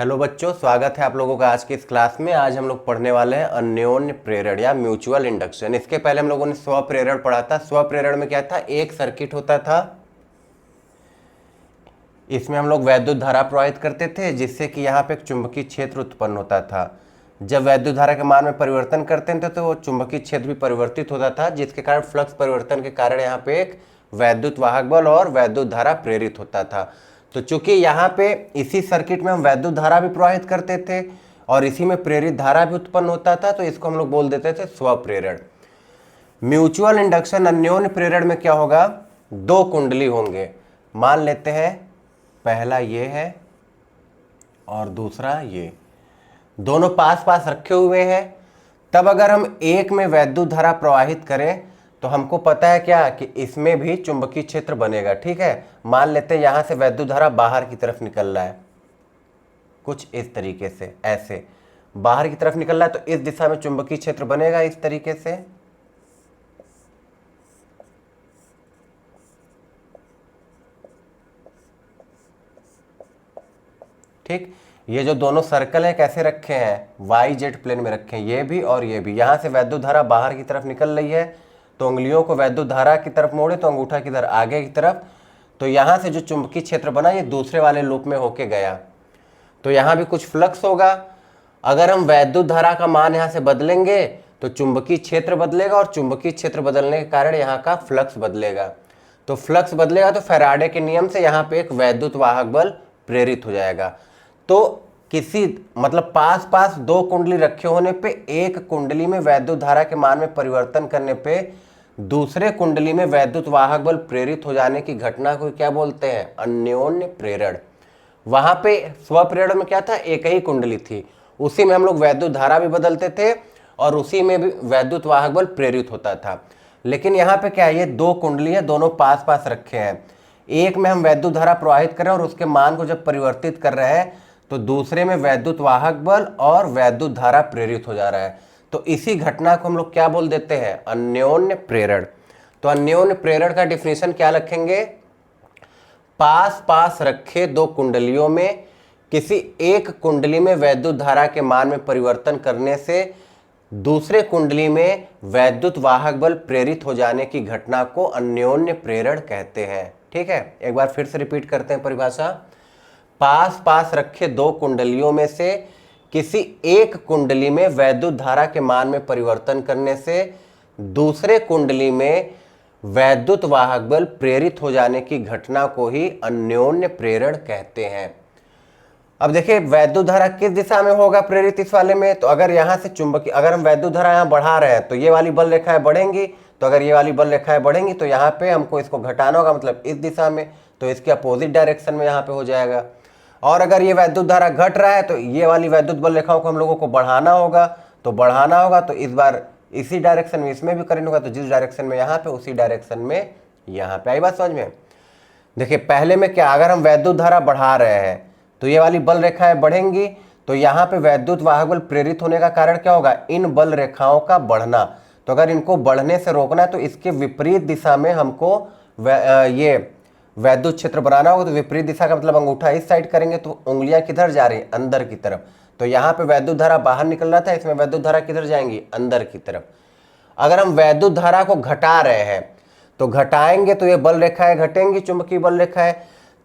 Hello बच्चों, स्वागत है आप लोगों का आज की इस क्लास में। आज हम लोग पढ़ने वाले हैं अन्योन्य प्रेरण या म्यूचुअल इंडक्शन। इसके पहले हम लोगों ने स्व प्रेरण पढ़ा था। स्व प्रेरण में क्या था, एक सर्किट होता था, इसमें हम लोग वैद्युत धारा प्रवाहित करते थे जिससे कि यहाँ पे एक चुंबकीय क्षेत्र उत्पन्न होता था। जब वैद्युत धारा के मान में परिवर्तन करते थे तो वो चुंबकीय क्षेत्र भी परिवर्तित होता था, जिसके कारण फ्लक्स परिवर्तन के कारण यहाँ पे एक वैद्युत वाहक बल और वैद्युत धारा प्रेरित होता था। तो चूंकि यहाँ पे इसी सर्किट में हम वैद्युत धारा भी प्रवाहित करते थे और इसी में प्रेरित धारा भी उत्पन्न होता था, तो इसको हम लोग बोल देते थे स्व प्रेरण। म्यूचुअल इंडक्शन अन्योन्य प्रेरण में क्या होगा, दो कुंडली होंगे। मान लेते हैं पहला ये है और दूसरा ये, दोनों पास पास रखे हुए हैं। तब अगर हम एक में वैद्युत धारा प्रवाहित करें तो हमको पता है क्या कि इसमें भी चुंबकीय क्षेत्र बनेगा। ठीक है, मान लेते हैं यहां से वैद्युत धारा बाहर की तरफ निकल रहा है, कुछ इस तरीके से, ऐसे बाहर की तरफ निकल रहा है, तो इस दिशा में चुंबकीय क्षेत्र बनेगा इस तरीके से। ठीक, ये जो दोनों सर्कल है कैसे रखे हैं, वाई जेड प्लेन में रखे हैं, ये भी और ये भी। यहां से वैद्युत धारा बाहर की तरफ निकल रही है तो उंगलियों को वैद्युत धारा की तरफ मोड़े तो अंगूठा किधर, आगे की तरफ। तो यहां से जो चुंबकीय क्षेत्र बना ये दूसरे वाले लूप में होके गया, तो यहां भी कुछ फ्लक्स होगा। अगर हम वैद्युत धारा का मान यहां से बदलेंगे तो चुंबकीय क्षेत्र बदलेगा और चुंबकीय क्षेत्र बदलने के कारण यहाँ का फ्लक्स बदलेगा। तो फ्लक्स बदलेगा तो फैराडे के नियम से यहाँ पे एक वैद्युत वाहक बल प्रेरित हो जाएगा। तो किसी मतलब पास पास दो कुंडली रखे होने पे एक कुंडली में वैद्युत धारा के मान में परिवर्तन करने पे दूसरे कुंडली में वैद्युत वाहक बल प्रेरित हो जाने की घटना को क्या बोलते हैं, अन्योन्य प्रेरण। वहां पे स्व प्रेरण में क्या था, एक ही कुंडली थी, उसी में हम लोग वैद्युत धारा भी बदलते थे और उसी में भी वैद्युत वाहक बल प्रेरित होता था। लेकिन यहाँ पे क्या है, ये दो कुंडली है, दोनों पास पास रखे हैं। एक में हम वैद्युत धारा प्रवाहित कर रहे हैं और उसके मान को जब परिवर्तित कर रहे हैं तो दूसरे में वैद्युत वाहक बल और वैद्युत धारा प्रेरित हो जा रहा है। तो इसी घटना को हम लोग क्या बोल देते हैं, अन्योन्य प्रेरण। तो अन्योन्य प्रेरण का डिफिनेशन क्या रखेंगे, पास पास रखे दो कुंडलियों में किसी एक कुंडली में वैद्युत धारा के मान में परिवर्तन करने से दूसरे कुंडली में वैद्युत वाहक बल प्रेरित हो जाने की घटना को अन्योन्य प्रेरण कहते हैं। ठीक है, एक बार फिर से रिपीट करते हैं परिभाषा। पास पास रखे दो कुंडलियों में से किसी एक कुंडली में वैद्युत धारा के मान में परिवर्तन करने से दूसरे कुंडली में वैद्युत वाहक बल प्रेरित हो जाने की घटना को ही अन्योन्य प्रेरण कहते हैं। अब देखिए वैद्युत धारा किस दिशा में होगा प्रेरित इस वाले में, तो अगर यहां से चुंबकीय, अगर हम वैद्युत धारा यहां बढ़ा रहे हैं तो ये वाली बल रेखाएं बढ़ेंगी, तो अगर ये वाली बल रेखाएं बढ़ेंगी तो यहाँ पे हमको इसको घटाना होगा, मतलब इस दिशा में, तो इसके अपोजिट डायरेक्शन में यहाँ पे हो जाएगा। और अगर ये वैद्युत धारा घट रहा है तो ये वाली वैद्युत बल रेखाओं को हम लोगों को बढ़ाना होगा, तो बढ़ाना होगा तो इस बार इसी डायरेक्शन में इसमें भी करंट होगा, तो जिस डायरेक्शन में यहाँ पे उसी डायरेक्शन में यहाँ पे। आई बात समझ में। देखिए पहले में क्या, अगर हम वैद्युत धारा बढ़ा रहे हैं तो ये वाली बल रेखाएं बढ़ेंगी, तो यहाँ पे वैद्युत वाहक बल प्रेरित होने का कारण क्या होगा, इन बल रेखाओं का बढ़ना। तो अगर इनको बढ़ने से रोकना है तो इसके विपरीत दिशा में हमको ये वैद्युत क्षेत्र बनाना होगा। तो विपरीत दिशा का मतलब अंगूठा इस साइड करेंगे तो उंगलियां किधर जा रही हैं, अंदर की तरफ। तो यहाँ पे वैद्युत धारा बाहर निकल रहा था, इसमें वैद्युत धारा किधर जाएंगी, अंदर की तरफ। अगर हम वैद्युत धारा को घटा रहे हैं तो घटाएंगे तो ये बल रेखाएं घटेंगी, चुंबकीय बल रेखाएं,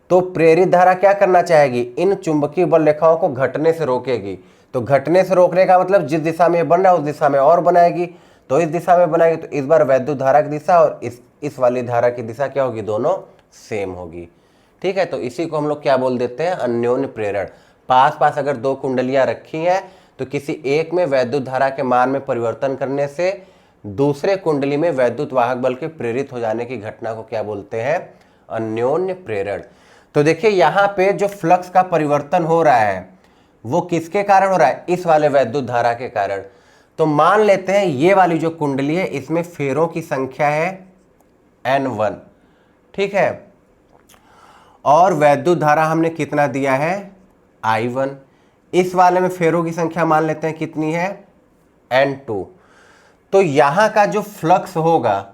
तो प्रेरित धारा क्या करना चाहेगी, इन चुंबकीय बल रेखाओं को घटने से रोकेगी। तो घटने से रोकने का मतलब जिस दिशा में बन रहा है उस दिशा में और बनाएगी, तो इस दिशा में बनाएगी, तो इस बार वैद्युत धारा की दिशा और इस वाली धारा की दिशा क्या होगी, दोनों सेम होगी। ठीक है, तो इसी को हम लोग क्या बोल देते हैं, अन्योन्य प्रेरण। पास पास अगर दो कुंडलियां रखी हैं तो किसी एक में वैद्युत धारा के मान में परिवर्तन करने से दूसरे कुंडली में वैद्युत वाहक बल के प्रेरित हो जाने की घटना को क्या बोलते हैं, अन्योन्य प्रेरण। तो देखिए यहाँ पे जो फ्लक्स का परिवर्तन हो रहा है वो किसके कारण हो रहा है, इस वाले वैद्युत धारा के कारण। तो मान लेते हैं ये वाली जो कुंडली है इसमें फेरों की संख्या है N1, ठीक है, और वैद्युत धारा हमने कितना दिया है, I1। इस वाले में फेरों की संख्या मान लेते हैं कितनी है, N2। तो यहां का जो फ्लक्स होगा,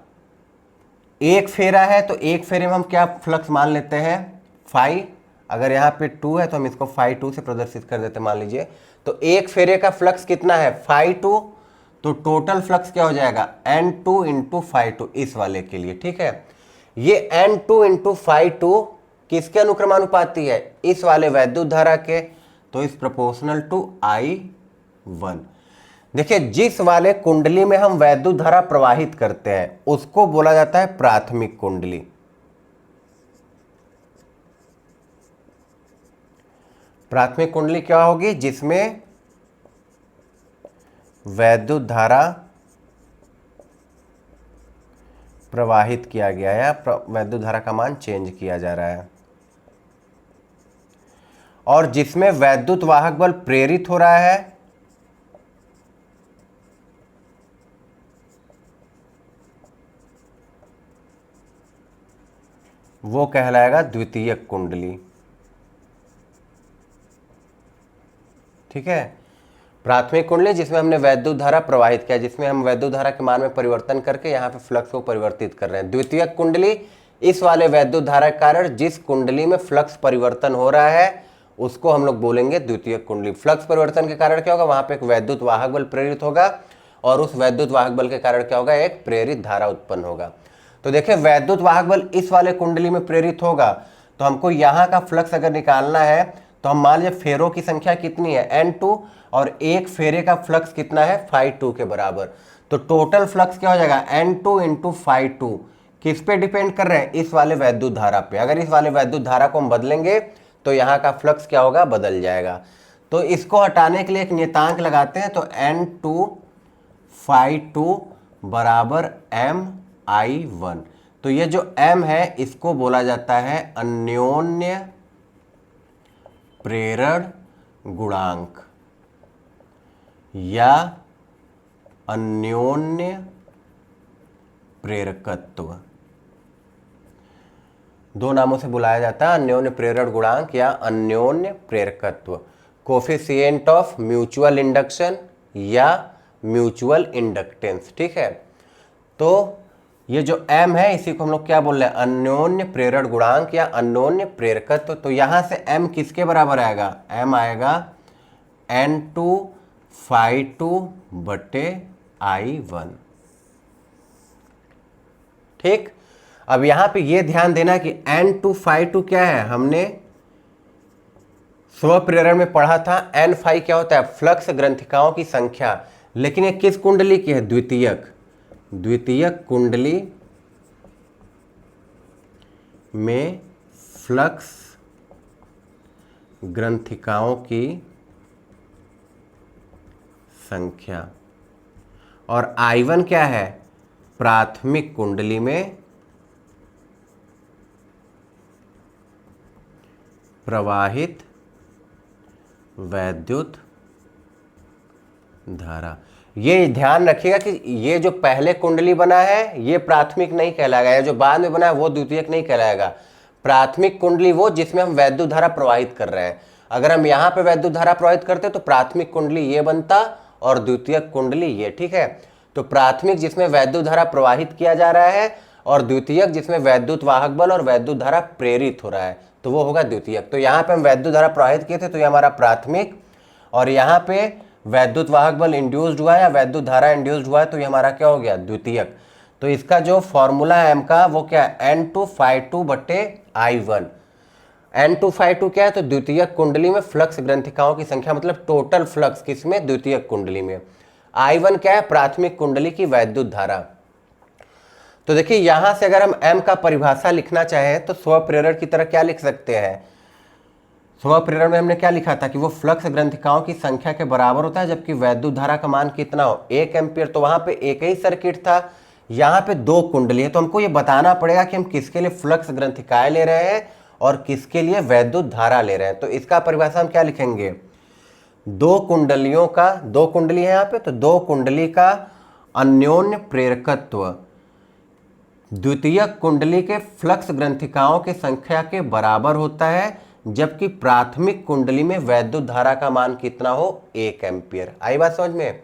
एक फेरा है तो एक फेरे में हम क्या फ्लक्स मान लेते हैं, फाई। अगर यहाँ पे 2 है तो हम इसको फाई 2 से प्रदर्शित कर देते मान लीजिए। तो एक फेरे का फ्लक्स कितना है, फाई 2, तो टोटल फ्लक्स क्या हो जाएगा, N2 इंटू फाई 2 इस वाले के लिए। ठीक है, ये N2 इंटू फाई 2 किसके अनुक्रमानुपाती है, इस वाले वैद्युत धारा के, तो इस प्रोपोर्शनल टू I1। देखिए जिस वाले कुंडली में हम वैद्युत धारा प्रवाहित करते हैं उसको बोला जाता है प्राथमिक कुंडली। प्राथमिक कुंडली क्या होगी, जिसमें वैद्युत धारा प्रवाहित किया गया है या वैद्युत धारा का मान चेंज किया जा रहा है, और जिसमें वैद्युत वाहक बल प्रेरित हो रहा है वो कहलाएगा द्वितीयक कुंडली। ठीक है, प्राथमिक कुंडली जिसमें हमने वैद्युत धारा प्रवाहित किया, जिसमें हम वैद्युत धारा के मान में परिवर्तन करके यहाँ पे फ्लक्स को परिवर्तित कर रहे हैं। द्वितीयक कुंडली इस वाले वैद्युत धारा के कारण जिस कुंडली में फ्लक्स परिवर्तन हो रहा है उसको हम लोग बोलेंगे द्वितीयक कुंडली। फ्लक्स परिवर्तन के कारण क्या होगा, वहां पे एक वैद्युत वाहक बल प्रेरित होगा और उस वैद्युत वाहक बल के कारण क्या होगा, एक प्रेरित धारा उत्पन्न होगा। तो देखिए वैद्युत वाहक बल इस वाले कुंडली में प्रेरित होगा, तो हमको यहाँ का फ्लक्स अगर निकालना है तो हम मान लीजिए फेरों की संख्या कितनी है, N2, और एक फेरे का फ्लक्स कितना है, फाई 2 के बराबर। तो टोटल फ्लक्स क्या हो जाएगा, N2 इंटू फाई 2। किस पे डिपेंड कर रहे हैं, इस वाले वैद्युत धारा पे। अगर इस वाले वैद्युत धारा को हम बदलेंगे तो यहाँ का फ्लक्स क्या होगा, बदल जाएगा। तो इसको हटाने के लिए एक नियतांक लगाते हैं, तो N2 फाई 2 बराबर MI1। तो ये जो M है इसको बोला जाता है अन्योन्य प्रेरण गुणांक या अन्योन्य प्रेरकत्व। दो नामों से बुलाया जाता है, अन्योन्य प्रेरण गुणांक या अन्योन्य प्रेरकत्व। कोफिशिएंट ऑफ म्यूचुअल इंडक्शन या म्यूचुअल इंडक्टेंस। ठीक है, तो ये जो M है इसी को हम लोग क्या बोल रहे हैं, अन्योन्य प्रेरण गुणांक या अन्योन्य प्रेरकत्व। तो यहां से M किसके बराबर आएगा, M आएगा N2 फाई 2 बटे I1। ठीक, अब यहां पे ये ध्यान देना कि N2 फाई 2 क्या है, हमने स्व प्रेरण में पढ़ा था N फाई क्या होता है, फ्लक्स ग्रंथिकाओं की संख्या। लेकिन ये किस कुंडली की है, द्वितीयक। द्वितीयक कुंडली में फ्लक्स ग्रंथिकाओं की संख्या, और I1 क्या है, प्राथमिक कुंडली में प्रवाहित वैद्युत धारा। ये ध्यान रखिएगा कि ये जो पहले कुंडली बना है ये प्राथमिक नहीं कहलाएगा, या जो बाद में बना है वो द्वितीयक नहीं कहलाएगा। प्राथमिक कुंडली वो जिसमें हम वैद्युत धारा प्रवाहित कर रहे हैं। अगर हम यहाँ पे वैद्युत धारा प्रवाहित करते तो प्राथमिक कुंडली ये बनता और द्वितीयक कुंडली ये। ठीक है, तो प्राथमिक जिसमें वैद्युत धारा प्रवाहित किया जा रहा है और द्वितीयक जिसमें वैद्युत वाहक बल और वैद्युत धारा प्रेरित हो रहा है, तो वो होगा द्वितीयक। तो यहाँ पे हम वैद्युत धारा प्रवाहित किए थे तो ये हमारा प्राथमिक, और यहाँ पे वैद्युत वाहक बल इंड्यूस्ड हुआ है या वैद्युत धारा इंड्यूस्ड हुआ है तो ये हमारा क्या हो गया, द्वितीयक। तो इसका जो फॉर्मूला है M का वो क्या है, N2 फाई 2 बटे I1। N2 फाई 2 क्या है, तो द्वितीयक कुंडली में फ्लक्स ग्रंथिकाओं की संख्या, मतलब टोटल फ्लक्स किसमें, द्वितीयक कुंडली में। I1 क्या है, प्राथमिक कुंडली की वैद्युत धारा। तो देखिए यहां से अगर हम M का परिभाषा लिखना चाहें तो स्व प्रेरण की तरह क्या लिख सकते हैं, स्व प्रेरण में हमने क्या लिखा था कि वो फ्लक्स ग्रंथिकाओं की संख्या के बराबर होता है जबकि वैद्युत धारा का मान कितना हो, 1 एम्पियर। तो वहां पे एक ही सर्किट था, यहाँ पे 2 कुंडली है, तो हमको ये बताना पड़ेगा कि हम किसके लिए फ्लक्स ग्रंथिकाएं ले रहे हैं और किसके लिए वैद्युत धारा ले रहे हैं। तो इसका परिभाषा हम क्या लिखेंगे, 2 कुंडलियों का, 2 कुंडली है यहाँ पे, तो 2 कुंडली का अन्योन्य प्रेरकत्व द्वितीयक कुंडली के फ्लक्स ग्रंथिकाओं की संख्या के बराबर होता है जबकि प्राथमिक कुंडली में वैद्युत धारा का मान कितना हो, 1 एम्पियर। आई बात समझ में।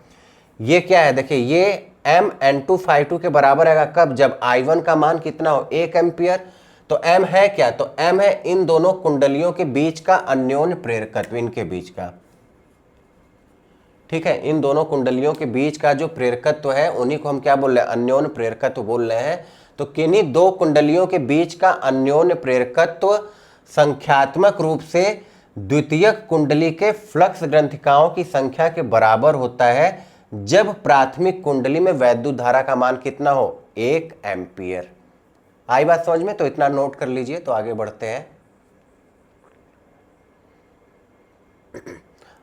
ये क्या है, देखिए ये M N2 फाई 2 के बराबर आएगा कब, जब I1 का मान कितना हो, 1 एम्पियर। तो m है क्या, तो m है इन दोनों कुंडलियों के बीच का अन्योन्य प्रेरकत्व, इनके बीच का, ठीक है, इन दोनों कुंडलियों के बीच का जो प्रेरकत्व है उन्हीं को हम क्या बोल रहे हैं, अन्योन्य प्रेरकत्व बोल रहे हैं। तो किन्हीं दो कुंडलियों के बीच का अन्योन्य प्रेरकत्व संख्यात्मक रूप से द्वितीयक कुंडली के फ्लक्स ग्रंथिकाओं की संख्या के बराबर होता है जब प्राथमिक कुंडली में वैद्युत धारा का मान कितना हो, 1 एम्पियर। आई बात समझ में? तो इतना नोट कर लीजिए, तो आगे बढ़ते हैं।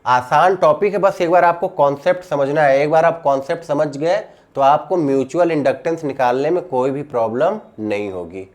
आसान टॉपिक है, बस एक बार आपको कॉन्सेप्ट समझना है। एक बार आप कॉन्सेप्ट समझ गए तो आपको म्यूचुअल इंडक्टेंस निकालने में कोई भी प्रॉब्लम नहीं होगी।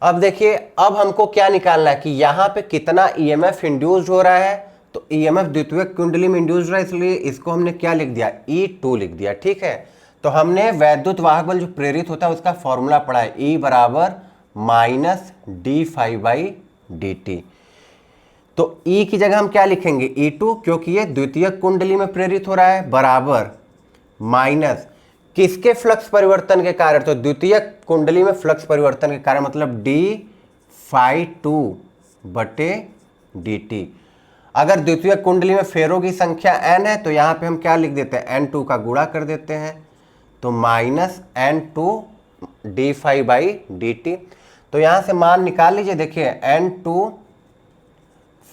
अब देखिए, अब हमको क्या निकालना है कि यहां पे कितना ईएमएफ इंड्यूस्ड हो रहा है। तो ईएमएफ द्वितीयक कुंडली में इंड्यूस्ड रहा है, इसलिए इसको हमने क्या लिख दिया, E2 लिख दिया, ठीक है। तो हमने वैद्युत वाहक बल जो प्रेरित होता है उसका फॉर्मूला पढ़ा है, E बराबर माइनस d∅dt। तो E की जगह हम क्या लिखेंगे, E2, क्योंकि ये द्वितीयक कुंडली में प्रेरित हो रहा है, बराबर माइनस किसके फ्लक्स परिवर्तन के कारण, तो द्वितीयक कुंडली में फ्लक्स परिवर्तन के कारण, मतलब d∅2/dt। अगर द्वितीयक कुंडली में फेरों की संख्या n है तो यहां पे हम क्या लिख देते हैं, n2 का गुणा कर देते हैं, तो माइनस n2 d∅dt। तो यहां से मान निकाल लीजिए, देखिए n2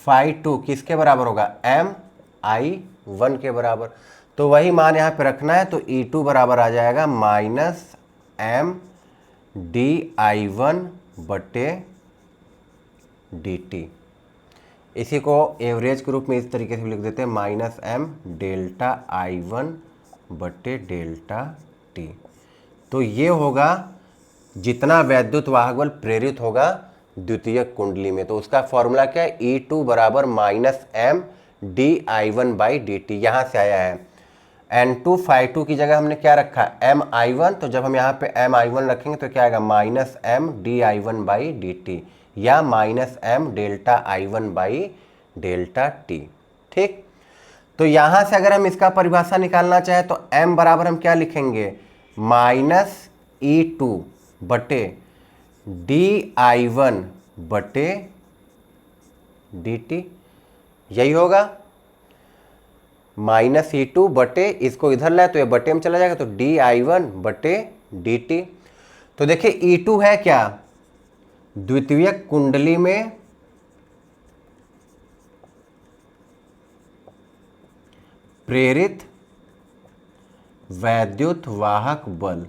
∅2 किसके बराबर होगा, mi1 के बराबर। तो वही मान यहाँ पे रखना है, तो E2 बराबर आ जाएगा माइनस mdi1/dt। इसी को एवरेज के रूप में इस तरीके से लिख देते हैं, माइनस m∆I1/ΔT। तो ये होगा जितना वैद्युत वाहक बल प्रेरित होगा द्वितीयक कुंडली में। तो उसका फॉर्मूला क्या है, E2 बराबर माइनस mdi1/dt, यहाँ से आया है। N2 ∅2 की जगह हमने क्या रखा, mi1। तो जब हम यहाँ पे mi1 रखेंगे तो क्या आएगा, माइनस mdi1/dt या माइनस m∆I1/ΔT, ठीक। तो यहाँ से अगर हम इसका परिभाषा निकालना चाहे तो m बराबर हम क्या लिखेंगे, माइनस E2/di1/dt, यही होगा। माइनस E2 इसको इधर लाए तो ये बटे में चला जाएगा, तो di1/dt। तो देखिए E2 है क्या, द्वितीयक कुंडली में प्रेरित वैद्युत वाहक बल,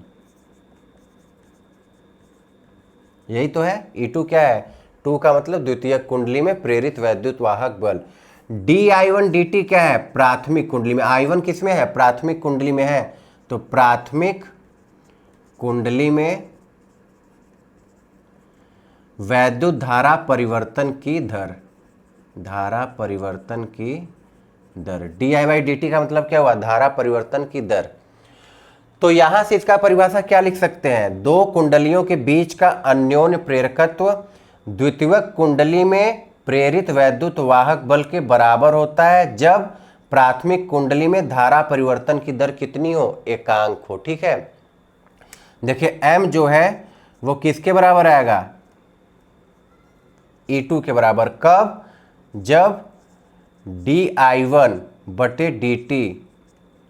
यही तो है। E2 क्या है, 2 का मतलब द्वितीयक कुंडली में प्रेरित वैद्युत वाहक बल। di1/dt क्या है, प्राथमिक कुंडली में। I1 किस में है, प्राथमिक कुंडली में है। तो प्राथमिक कुंडली में वैद्युत धारा परिवर्तन की दर, धारा परिवर्तन की दर, di/dt का मतलब क्या हुआ, धारा परिवर्तन की दर। तो यहां से इसका परिभाषा क्या लिख सकते हैं, दो कुंडलियों के बीच का अन्योन्य प्रेरकत्व द्वितीयक कुंडली में प्रेरित वैद्युत वाहक बल के बराबर होता है जब प्राथमिक कुंडली में धारा परिवर्तन की दर कितनी हो, एकांक हो, ठीक है। देखिए m जो है वो किसके बराबर आएगा, E2 के बराबर। कब, जब di1/dt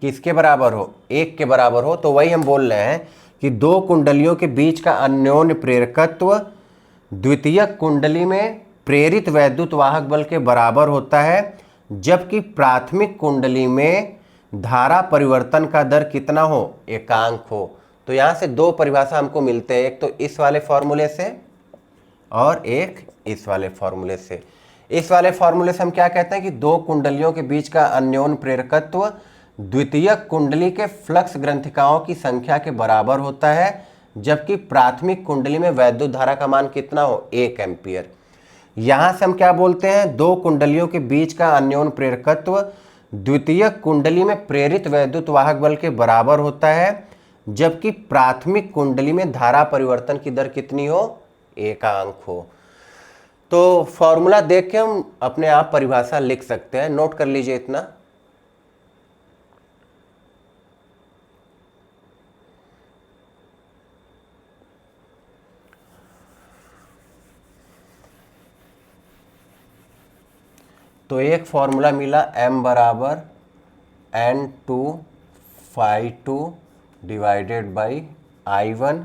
किसके बराबर हो, 1 के बराबर हो। तो वही हम बोल रहे हैं कि दो कुंडलियों के बीच का अन्योन्य प्रेरकत्व द्वितीयक कुंडली में प्रेरित वैद्युत वाहक बल के बराबर होता है जबकि प्राथमिक कुंडली में धारा परिवर्तन का दर कितना हो, एकांक हो। तो यहां से दो परिभाषा हमको मिलते हैं, एक तो इस वाले फॉर्मूले से और एक इस वाले फॉर्मूले से। इस वाले फॉर्मूले से हम क्या कहते हैं कि दो कुंडलियों के बीच का अन्योन्य प्रेरकत्व द्वितीयक कुंडली के फ्लक्स ग्रंथिकाओं की संख्या के बराबर होता है जबकि प्राथमिक कुंडली में वैद्युत धारा का मान कितना हो, 1 एम्पियर। यहां से हम क्या बोलते हैं, दो कुंडलियों के बीच का अन्योन्य प्रेरकत्व द्वितीयक कुंडली में प्रेरित वैद्युत वाहक बल के बराबर होता है जबकि प्राथमिक कुंडली में धारा परिवर्तन की दर कितनी हो, एकांक हो। तो फॉर्मूला देख के हम अपने आप परिभाषा लिख सकते हैं, नोट कर लीजिए इतना। तो एक फॉर्मूला मिला m बराबर N2 डिवाइडेड बाई I1,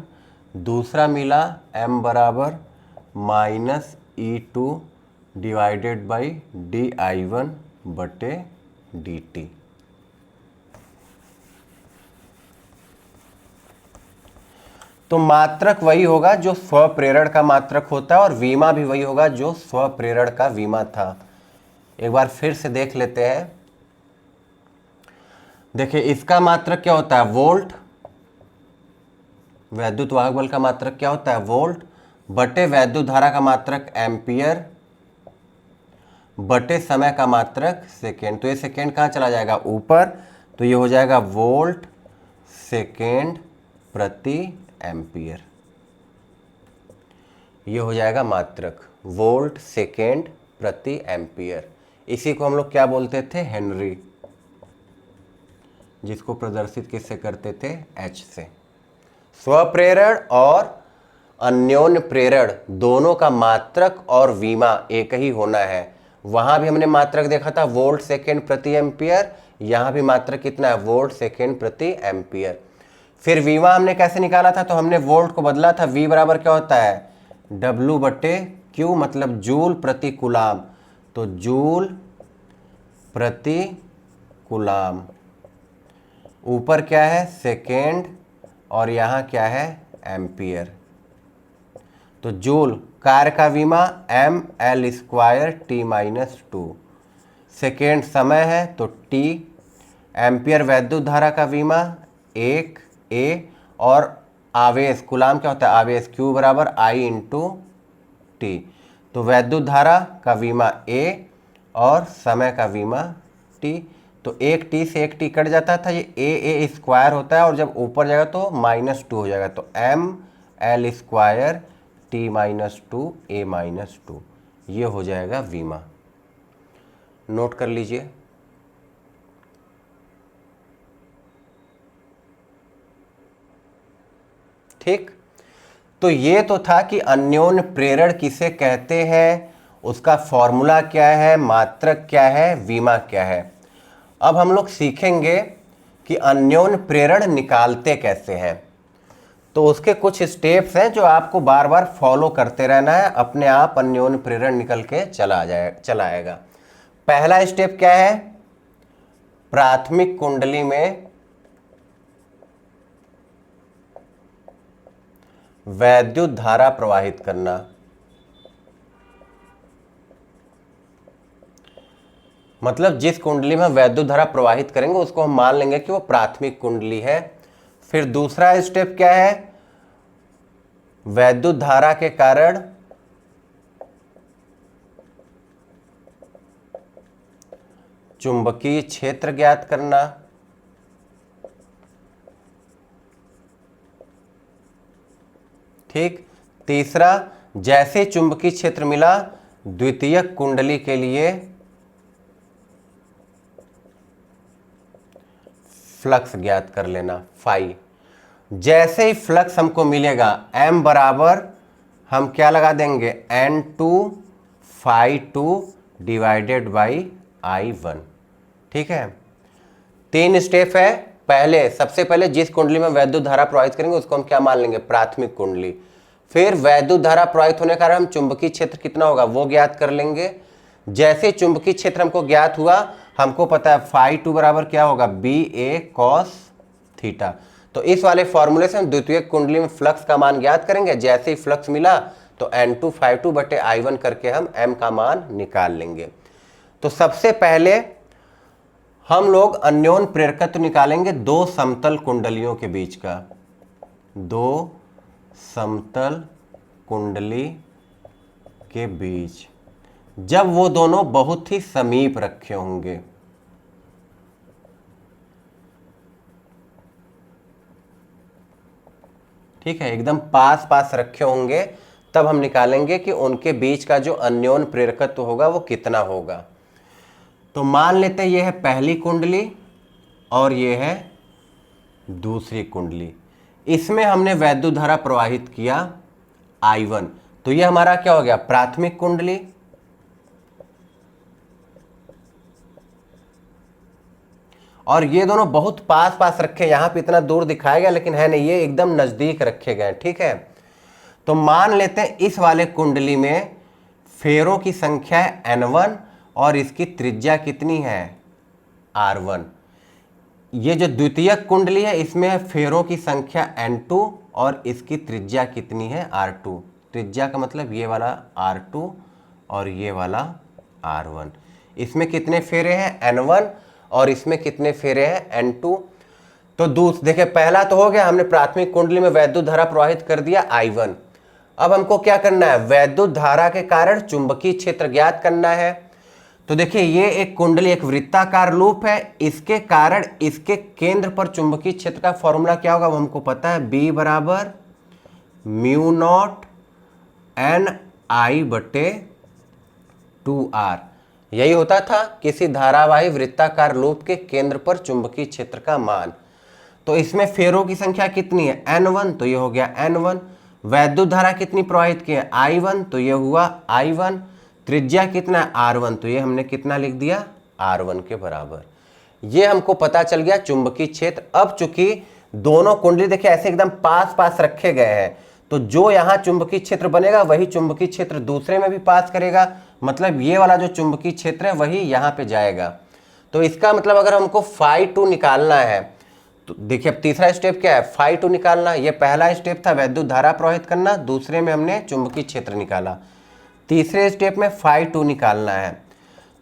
दूसरा मिला m बराबर -E2 डिवाइडेड बाई dI1 बटे dt। तो मात्रक वही होगा जो स्वप्रेरण का मात्रक होता है और वीमा भी वही होगा जो स्वप्रेरण का वीमा था। एक बार फिर से देख लेते हैं। देखिए इसका मात्रक क्या होता है, वोल्ट। वैद्युत वाहक बल का मात्रक क्या होता है, वोल्ट, बटे वैद्युत धारा का मात्रक एम्पियर, बटे समय का मात्रक सेकेंड। तो ये सेकेंड कहाँ चला जाएगा, ऊपर, तो ये हो जाएगा वोल्ट सेकेंड प्रति एम्पियर। ये हो जाएगा मात्रक, वोल्ट सेकेंड प्रति एम्पियर। इसी को हम लोग क्या बोलते थे, हेनरी, जिसको प्रदर्शित किससे करते थे, एच से। स्वप्रेरण और अन्योन्य प्रेरण दोनों का मात्रक और वीमा एक ही होना है। वहां भी हमने मात्रक देखा था वोल्ट सेकेंड प्रति एम्पियर, यहां भी मात्रक कितना है, वोल्ट सेकेंड प्रति एम्पियर। फिर वीमा हमने कैसे निकाला था, तो हमने वोल्ट को बदला था, V बराबर क्या होता है, W बटे Q, मतलब जूल प्रति कुलाम। तो जूल प्रति कुलाम, ऊपर क्या है सेकेंड और यहाँ क्या है एम्पियर। तो जूल कार्य का वीमा mL² T-2, सेकेंड समय है तो T, एम्पियर वैद्युत धारा का वीमा 1 A, और आवेश कुलाम क्या होता है, आवेश Q बराबर I इंटू T। तो वैद्युत धारा का वीमा A और समय का वीमा T। तो एक T से एक T कट जाता था, ये A² होता है, और जब ऊपर जाएगा तो -2 हो जाएगा। तो mL² T-2 A-2, ये हो जाएगा वीमा। नोट कर लीजिए। ठीक, तो ये तो था कि अन्योन्य प्रेरण किसे कहते हैं, उसका फॉर्मूला क्या है, मात्रक क्या है, वीमा क्या है। अब हम लोग सीखेंगे कि अन्योन्य प्रेरण निकालते कैसे हैं। तो उसके कुछ स्टेप्स हैं जो आपको बार बार फॉलो करते रहना है, अपने आप अन्योन्य प्रेरण निकल के चला आएगा। पहला स्टेप क्या है, प्राथमिक कुंडली में वैद्युत धारा प्रवाहित करना। मतलब जिस कुंडली में वैद्युत धारा प्रवाहित करेंगे उसको हम मान लेंगे कि वो प्राथमिक कुंडली है। फिर दूसरा स्टेप क्या है, वैद्युत धारा के कारण चुंबकीय क्षेत्र ज्ञात करना। ठीक, तीसरा, जैसे चुंबकीय क्षेत्र मिला द्वितीयक कुंडली के लिए फ्लक्स ज्ञात कर लेना, फाई। जैसे ही फ्लक्स हमको मिलेगा m बराबर हम क्या लगा देंगे, N2 डिवाइडेड बाई I1। ठीक है, 3 स्टेप है। पहले, सबसे पहले जिस कुंडली में वैद्युत धारा प्रवाहित करेंगे उसको हम क्या मान लेंगे, प्राथमिक कुंडली। फिर वैद्युत धारा प्रवाहित होने के कारण हम चुंबकीय क्षेत्र कितना होगा वो ज्ञात कर लेंगे। जैसे चुंबकीय क्षेत्र हमको ज्ञात हुआ, हमको पता है φ2 बराबर क्या होगा, BA cos थीटा। तो इस वाले फॉर्मूले से हम द्वितीयक कुंडली में फ्लक्स का मान ज्ञात करेंगे। जैसे ही फ्लक्स मिला तो N2 φ2 बटे I1 करके हम m का मान निकाल लेंगे। तो सबसे पहले हम लोग अन्योन्य प्रेरकत्व निकालेंगे दो समतल कुंडलियों के बीच का। दो समतल कुंडली के बीच जब वो दोनों बहुत ही समीप रखे होंगे। ठीक है, एकदम पास पास रखे होंगे, तब हम निकालेंगे कि उनके बीच का जो अन्योन्य प्रेरकत्व होगा वो कितना होगा। तो मान लेते हैं ये है पहली कुंडली और ये है दूसरी कुंडली। इसमें हमने वैद्युत धारा प्रवाहित किया I1, तो ये हमारा क्या हो गया, प्राथमिक कुंडली। और ये दोनों बहुत पास पास रखे, यहाँ पे इतना दूर दिखाया गया लेकिन है नहीं, ये एकदम नज़दीक रखे गए। ठीक है, तो मान लेते हैं इस वाले कुंडली में फेरों की संख्या है N1 और इसकी त्रिज्या कितनी है R1। ये जो द्वितीयक कुंडली है इसमें फेरों की संख्या N2 और इसकी त्रिज्या कितनी है R2। त्रिज्या का मतलब ये वाला R2 और ये वाला R1। इसमें कितने फेरे हैं N1 और इसमें कितने फेरे हैं N2। तो देखिए पहला तो हो गया, हमने प्राथमिक कुंडली में वैद्युत धारा प्रवाहित कर दिया I1। अब हमको क्या करना है, वैद्युत धारा के कारण चुंबकीय क्षेत्र ज्ञात करना है। तो देखिए ये एक कुंडली एक वृत्ताकार लूप है, इसके कारण इसके केंद्र पर चुंबकीय क्षेत्र का फॉर्मूला क्या होगा वो हमको पता है, B बराबर म्यू नॉट NI/2R। यही होता था किसी धारावाही वृत्ताकार लूप के केंद्र पर चुंबकीय क्षेत्र का मान। तो इसमें फेरों की संख्या कितनी है N1, तो ये हो गया N1। वैद्युत धारा कितनी प्रवाहित की है I1, तो ये हुआ I1। त्रिज्या कितना है R1, तो ये हमने कितना लिख दिया R1 के बराबर। ये हमको पता चल गया चुंबकीय क्षेत्र। अब चूंकि दोनों कुंडली देखिए ऐसे एकदम पास पास रखे गए हैं, तो जो यहाँ चुंबकीय क्षेत्र बनेगा वही चुंबकीय क्षेत्र दूसरे में भी पास करेगा, मतलब ये वाला जो चुंबकीय क्षेत्र है वही यहाँ पे जाएगा। तो इसका मतलब अगर हमको φ2 निकालना है, तो देखिए अब तीसरा स्टेप क्या है, φ2 निकालना। ये पहला स्टेप था वैद्युत धारा प्रवाहित करना, दूसरे में हमने चुंबकीय क्षेत्र निकाला। तीसरे स्टेप में φ2 निकालना है।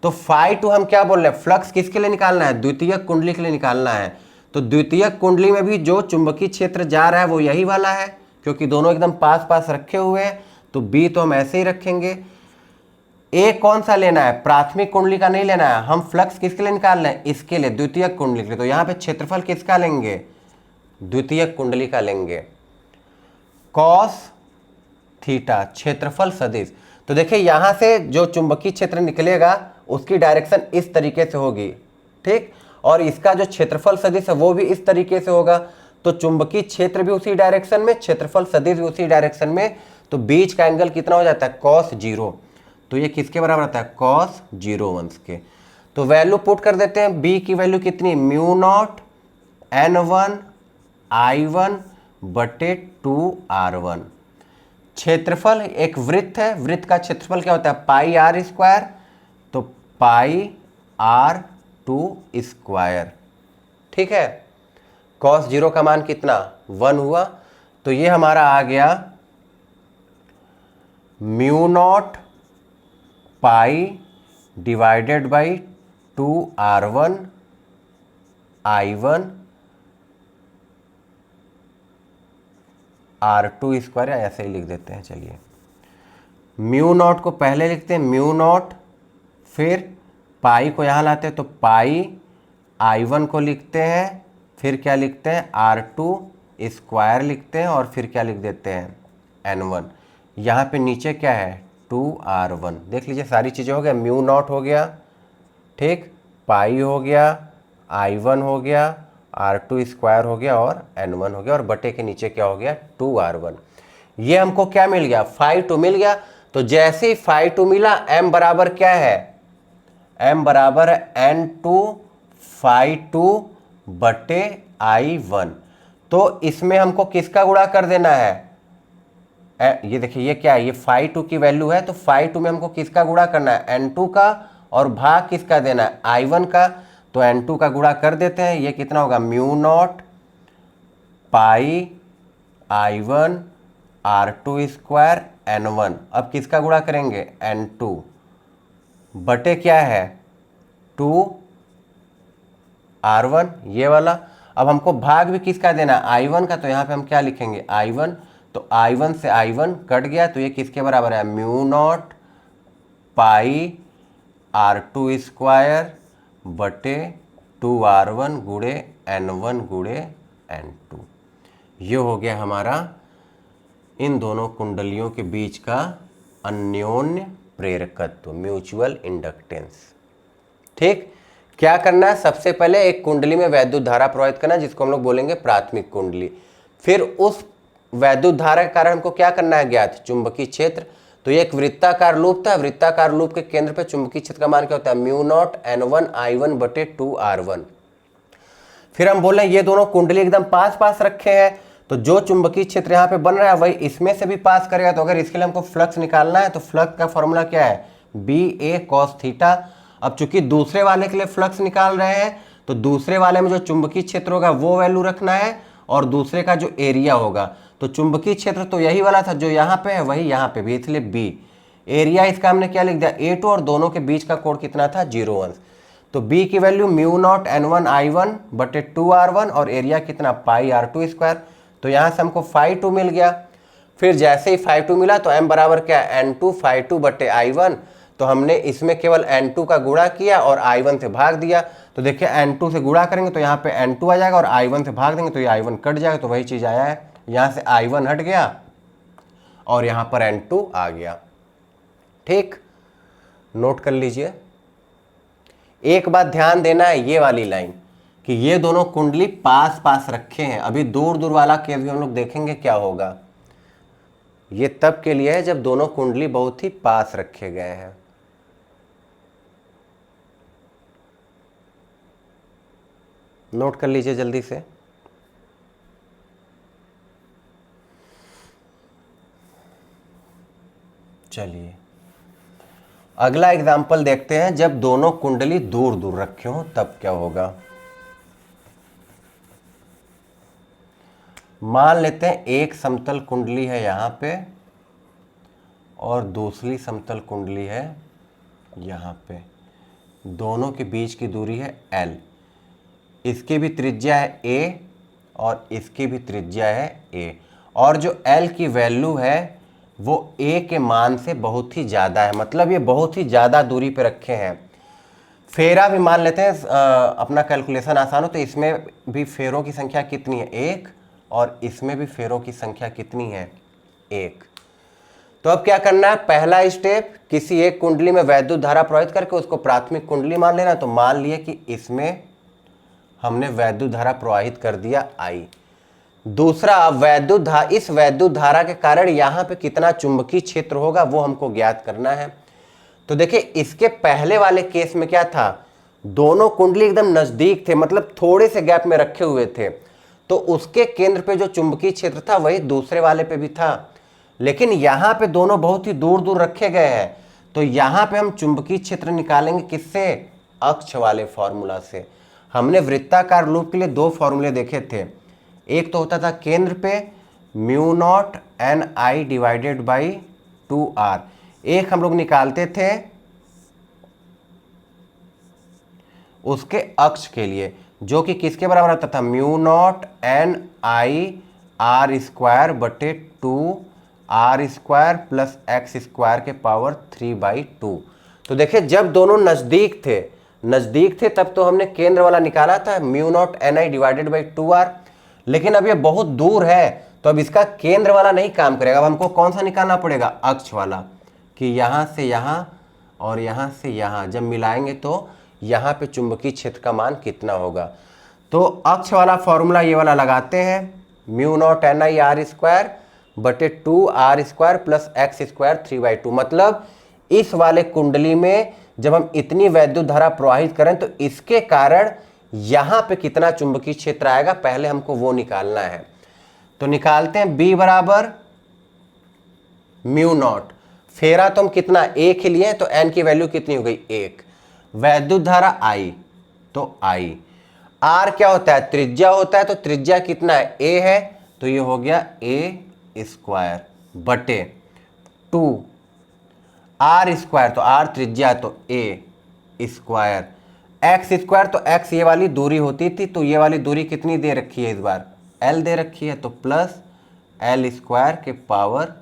तो φ2 हम क्या बोल रहे हैं, फ्लक्स किसके लिए निकालना है, द्वितीयक कुंडली के लिए निकालना है। तो द्वितीयक कुंडली में भी जो चुंबकीय क्षेत्र जा रहा है वो यही वाला है, क्योंकि दोनों एकदम पास पास रखे हुए हैं। तो B तो हम ऐसे ही रखेंगे। A कौन सा लेना है, प्राथमिक कुंडली का नहीं लेना है, हम फ्लक्स किसके लिए निकाल रहे हैं, इसके लिए, द्वितीयक कुंडली के लिए। तो यहाँ पे क्षेत्रफल किसका लेंगे, द्वितीयक कुंडली का लेंगे, कॉस थीटा, क्षेत्रफल सदिश। तो देखिए यहाँ से जो चुंबकीय क्षेत्र निकलेगा उसकी डायरेक्शन इस तरीके से होगी, ठीक, और इसका जो क्षेत्रफल सदिश है वो भी इस तरीके से होगा। तो चुंबकीय क्षेत्र भी उसी डायरेक्शन में, क्षेत्रफल सदिश भी उसी डायरेक्शन में। तो बीच का एंगल कितना हो जाता है, cos 0। तो ये किसके बराबर आता है, cos 0 के। तो वैल्यू पुट कर देते हैं, B की वैल्यू कितनी, म्यू नॉट N1 I1/2R1। क्षेत्रफल एक वृत्त है, वृत्त का क्षेत्रफल क्या होता है, πr²। तो πr2², ठीक है। cos 0 का मान कितना, 1 हुआ। तो ये हमारा आ गया mu not π/2R1 I1 R2², या ऐसे ही लिख देते हैं। चलिए म्यू नॉट को पहले लिखते हैं, म्यू नॉट, फिर पाई को यहाँ लाते हैं तो पाई I1 को लिखते हैं, फिर क्या लिखते हैं R2² लिखते हैं, और फिर क्या लिख देते हैं N1। यहाँ पे नीचे क्या है 2R1। देख लीजिए सारी चीज़ें हो गया, म्यू नॉट हो गया, ठीक, पाई हो गया, I1 हो गया, R2² हो गया और N1 हो गया, और बटे के नीचे क्या हो गया 2R1। ये हमको क्या मिल गया, φ2 मिल गया। तो जैसे ही φ2 मिला, m बराबर क्या है, m बराबर N2 φ2/I1। तो इसमें हमको किसका गुणा कर देना है, ये देखिए ये क्या है, ये φ2 की वैल्यू है, तो φ2 में हमको किसका गुणा करना है, N2 का, और भाग किसका देना है, I1 का। तो N2 का गुणा कर देते हैं, ये कितना होगा, mu not πI1 R2² N1। अब किसका गुणा करेंगे, N2 बटे क्या है 2R1, ये वाला। अब हमको भाग भी किसका देना है, I1 का। तो यहाँ पे हम क्या लिखेंगे, I1। तो I1 से I1 कट गया, तो ये किसके बराबर है, म्यू नॉट πR2² बटे 2R1 गुणे N1 गुणे N2। ये हो गया हमारा इन दोनों कुंडलियों के बीच का अन्योन्य प्रेरकत्व, म्यूचुअल इंडक्टेंस। ठीक, क्या करना है, सबसे पहले एक कुंडली में वैद्युत धारा प्रवाहित करना, जिसको हम लोग बोलेंगे प्राथमिक कुंडली। फिर उस वैद्युत धारा के कारण हमको क्या करना है, ज्ञात चुंबकीय क्षेत्र। तो ये एक वृत्ताकार लूप था, वृत्ताकार लूप के केंद्र पे चुंबकीय क्षेत्र का मान क्या होता है, म्यू नॉट N1 I1/2R1। फिर हम बोल रहे हैं ये दोनों कुंडली एकदम पास पास रखे हैं, तो जो चुंबकीय क्षेत्र यहाँ पे बन रहा है वही इसमें से भी पास करेगा। तो अगर इसके लिए हमको फ्लक्स निकालना है तो फ्लक्स का फॉर्मूला क्या है, BA cos थीटा। अब चूंकि दूसरे वाले के लिए फ्लक्स निकाल रहे हैं तो दूसरे वाले में जो चुंबकीय क्षेत्र होगा वो वैल्यू रखना है और दूसरे का जो एरिया होगा, तो चुंबकीय क्षेत्र तो यही वाला था जो यहाँ पे है वही यहाँ पे भी, इसलिए B। एरिया इसका हमने क्या लिख दिया, A2, और दोनों के बीच का कोण कितना था, 0 अंश। तो B की वैल्यू μ0n1I1/2r1 और एरिया कितना πr2²। तो यहाँ से हमको φ2 मिल गया। फिर जैसे ही φ2 मिला तो m बराबर क्या है, n2 φ2/I1। तो हमने इसमें केवल n2 का गुणा किया और I1 से भाग दिया। तो देखिए n2 से गुणा करेंगे तो यहाँ पे n2 आ जाएगा और I1 से भाग देंगे तो ये I1 कट जाएगा। तो वही चीज़ आया है, यहाँ से I1 हट गया और यहाँ पर n2 आ गया। ठीक, नोट कर लीजिए। एक बात ध्यान देना है, ये वाली लाइन कि ये दोनों कुंडली पास पास रखे हैं। अभी दूर दूर वाला केस भी हम लोग देखेंगे क्या होगा। ये तब के लिए है जब दोनों कुंडली बहुत ही पास रखे गए हैं। नोट कर लीजिए जल्दी से। चलिए अगला एग्जाम्पल देखते हैं, जब दोनों कुंडली दूर दूर रखे हो तब क्या होगा। मान लेते हैं एक समतल कुंडली है यहाँ पे और दूसरी समतल कुंडली है यहाँ पे। दोनों के बीच की दूरी है L। इसकी भी त्रिज्या है A और इसकी भी त्रिज्या है A, और जो L की वैल्यू है वो A के मान से बहुत ही ज़्यादा है, मतलब ये बहुत ही ज़्यादा दूरी पे रखे हैं। फेरा भी मान लेते हैं, अपना कैलकुलेशन आसान हो। तो इसमें भी फेरों की संख्या कितनी है, 1, और इसमें भी फेरों की संख्या कितनी है, 1। तो अब क्या करना है, पहला स्टेप, किसी एक कुंडली में वैद्युत धारा प्रवाहित करके उसको प्राथमिक कुंडली मान लेना। तो मान लिए कि इसमें हमने वैद्युत धारा प्रवाहित कर दिया I। दूसरा, इस वैद्युत धारा के कारण यहाँ पे कितना चुंबकीय क्षेत्र होगा वो हमको ज्ञात करना है। तो देखिए इसके पहले वाले केस में क्या था, दोनों कुंडली एकदम नजदीक थे, मतलब थोड़े से गैप में रखे हुए थे। तो उसके केंद्र पे जो चुंबकीय क्षेत्र था वही दूसरे वाले पे भी था। लेकिन यहाँ पे दोनों बहुत ही दूर दूर रखे गए हैं, तो यहाँ पे हम चुंबकीय क्षेत्र निकालेंगे किससे, अक्ष वाले फॉर्मूला से। हमने वृत्ताकार लूप के लिए 2 फॉर्मूले देखे थे। एक तो होता था केंद्र पे μ0NI/2r। एक हम लोग निकालते थे उसके अक्ष के लिए, जो कि किसके बराबर आता था, μ0NI/2r² प्लस x² के पावर 3/2। तो देखिए जब दोनों नजदीक थे तब तो हमने केंद्र वाला निकाला था μ0NI/2r। लेकिन अब ये बहुत दूर है तो अब इसका केंद्र वाला नहीं काम करेगा। अब हमको कौन सा निकालना पड़ेगा, अक्ष वाला, कि यहाँ से यहाँ और यहाँ से यहाँ जब मिलाएंगे तो यहाँ पे चुंबकीय क्षेत्र का मान कितना होगा। तो अक्ष वाला फॉर्मूला ये वाला लगाते हैं, μ0NI/2r² प्लस x² 3/2। मतलब इस वाले कुंडली में जब हम इतनी वैद्युत धारा प्रवाहित करें तो इसके कारण यहाँ पे कितना चुंबकीय क्षेत्र आएगा, पहले हमको वो निकालना है। तो निकालते हैं, B बराबर μ0। फेरा तो हम कितना, 1 ही लिए, तो n की वैल्यू कितनी हो गई, 1। वैद्युत धारा I, तो I। R क्या होता है, त्रिज्या होता है, तो त्रिज्या कितना है, A है, तो ये हो गया A² बटे 2 R², तो R त्रिज्या तो A², x², तो x ये वाली दूरी होती थी, तो ये वाली दूरी कितनी दे रखी है, इस बार L दे रखी है, तो प्लस L² के पावर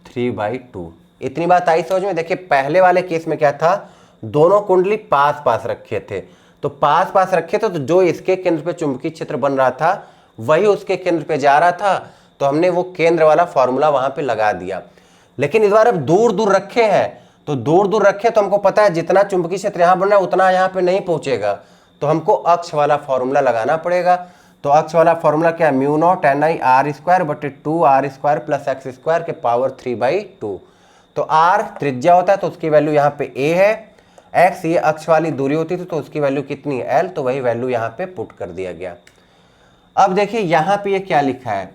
3/2। इतनी बात आई समझ में। देखिए पहले वाले केस में क्या था, दोनों कुंडली पास पास रखे थे, तो पास पास रखे थे तो जो इसके केंद्र पे चुंबकीय क्षेत्र बन रहा था वही उसके केंद्र पे जा रहा था, तो हमने वो केंद्र वाला फॉर्मूला वहां पे लगा दिया। लेकिन इस बार अब दूर दूर रखे हैं, तो दूर दूर रखे तो हमको पता है जितना चुंबकीय क्षेत्र यहाँ बन रहा है उतना यहाँ पे नहीं पहुंचेगा, तो हमको अक्ष वाला फॉर्मूला लगाना पड़ेगा। तो अक्ष वाला फॉर्मूला क्या है, μ0NI/2 बटे 2r² प्लस x² के पावर 3/2। तो r त्रिज्या होता है तो उसकी वैल्यू यहाँ पे a है, x ये अक्ष वाली दूरी होती थी तो उसकी वैल्यू कितनी है l, तो वही वैल्यू यहाँ पे पुट कर दिया गया। अब देखिए यहाँ पे ये क्या लिखा है,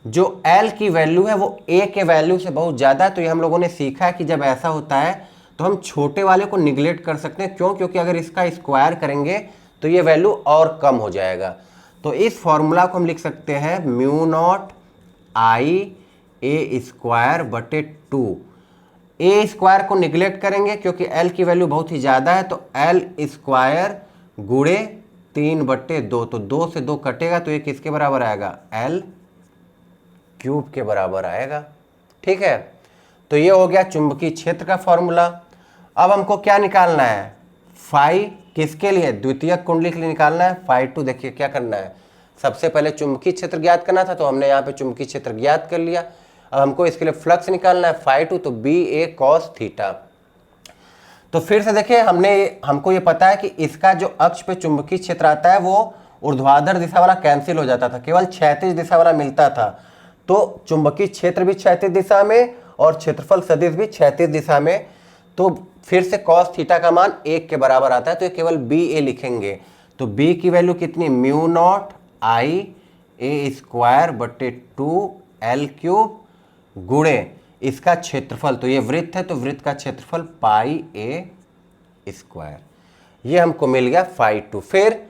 जो l की वैल्यू है वो a के वैल्यू से बहुत ज़्यादा है। तो ये हम लोगों ने सीखा है कि जब ऐसा होता है तो हम छोटे वाले को निगलेक्ट कर सकते हैं। क्यों? क्योंकि अगर इसका स्क्वायर करेंगे तो ये वैल्यू और कम हो जाएगा। तो इस फॉर्मूला को हम लिख सकते हैं mu not I A square बटे 2। ए स्क्वायर को निगलेक्ट करेंगे क्योंकि एल की वैल्यू बहुत ही ज़्यादा है, तो एल स्क्वायर गुणे 3/2, तो 2 से 2 कटेगा तो ये किसके बराबर आएगा, एल क्यूब के बराबर आएगा। ठीक है, तो ये हो गया चुंबकीय क्षेत्र का फॉर्मूला। अब हमको क्या निकालना है, फाई किसके लिए, द्वितीयक कुंडली के लिए निकालना है। फाई टू देखिए क्या करना है, सबसे पहले चुंबकीय क्षेत्र ज्ञात करना था तो हमने यहाँ पे चुंबकीय क्षेत्र ज्ञात कर लिया। अब हमको इसके लिए फ्लक्स निकालना है फाई टू, तो बी ए कॉस थीटा। तो फिर से देखिए हमको ये पता है कि इसका जो अक्ष पे चुंबकीय क्षेत्र आता है वो ऊर्ध्वाधर दिशा वाला कैंसिल हो जाता था, केवल क्षैतिज दिशा वाला मिलता था। तो चुंबकीय क्षेत्र भी क्षैतिज दिशा में और क्षेत्रफल सदिश भी क्षैतिज दिशा में, तो फिर से कॉस थीटा का मान 1 के बराबर आता है, तो ये केवल बी ए लिखेंगे। तो बी की वैल्यू कितनी, mu not I A square बटे 2 एल क्यूब गुणे इसका क्षेत्रफल, तो ये वृत्त है तो वृत्त का क्षेत्रफल पाई ए स्क्वायर, ये हमको मिल गया फाई टू। फिर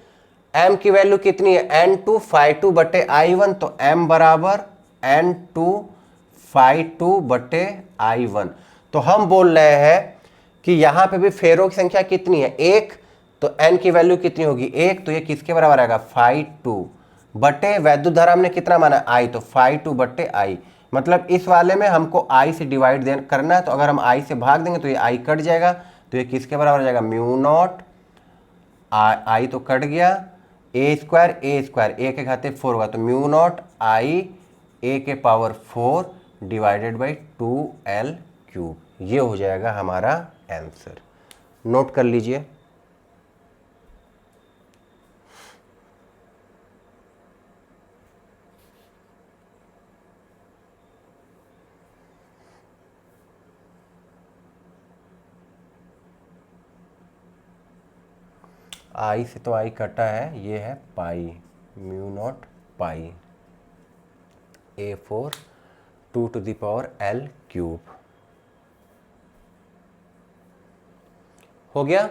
m की वैल्यू कितनी है, n2 फाई टू बटे i1, तो m बराबर n2 फाई टू बटे i1। तो हम बोल रहे हैं कि यहाँ पे भी फेरों की संख्या कितनी है, 1, तो n की वैल्यू कितनी होगी 1, तो ये किसके बराबर आएगा, फाई टू बटे वैद्युत धारा हमने कितना माना i, तो फाई टू बटे i। मतलब इस वाले में हमको i से डिवाइड करना है, तो अगर हम i से भाग देंगे तो ये i कट जाएगा, तो ये किसके बराबर हो जाएगा, म्यू नॉट i तो कट गया, ए स्क्वायर ए के घाते 4 होगा, तो म्यू नॉट आई ए के power 4 divided by 2l cube, ये हो जाएगा हमारा आंसर। नोट कर लीजिए। आई से तो आई कटा है, ये है pi, mu nought pi A4 2 to the power L cube हो गया।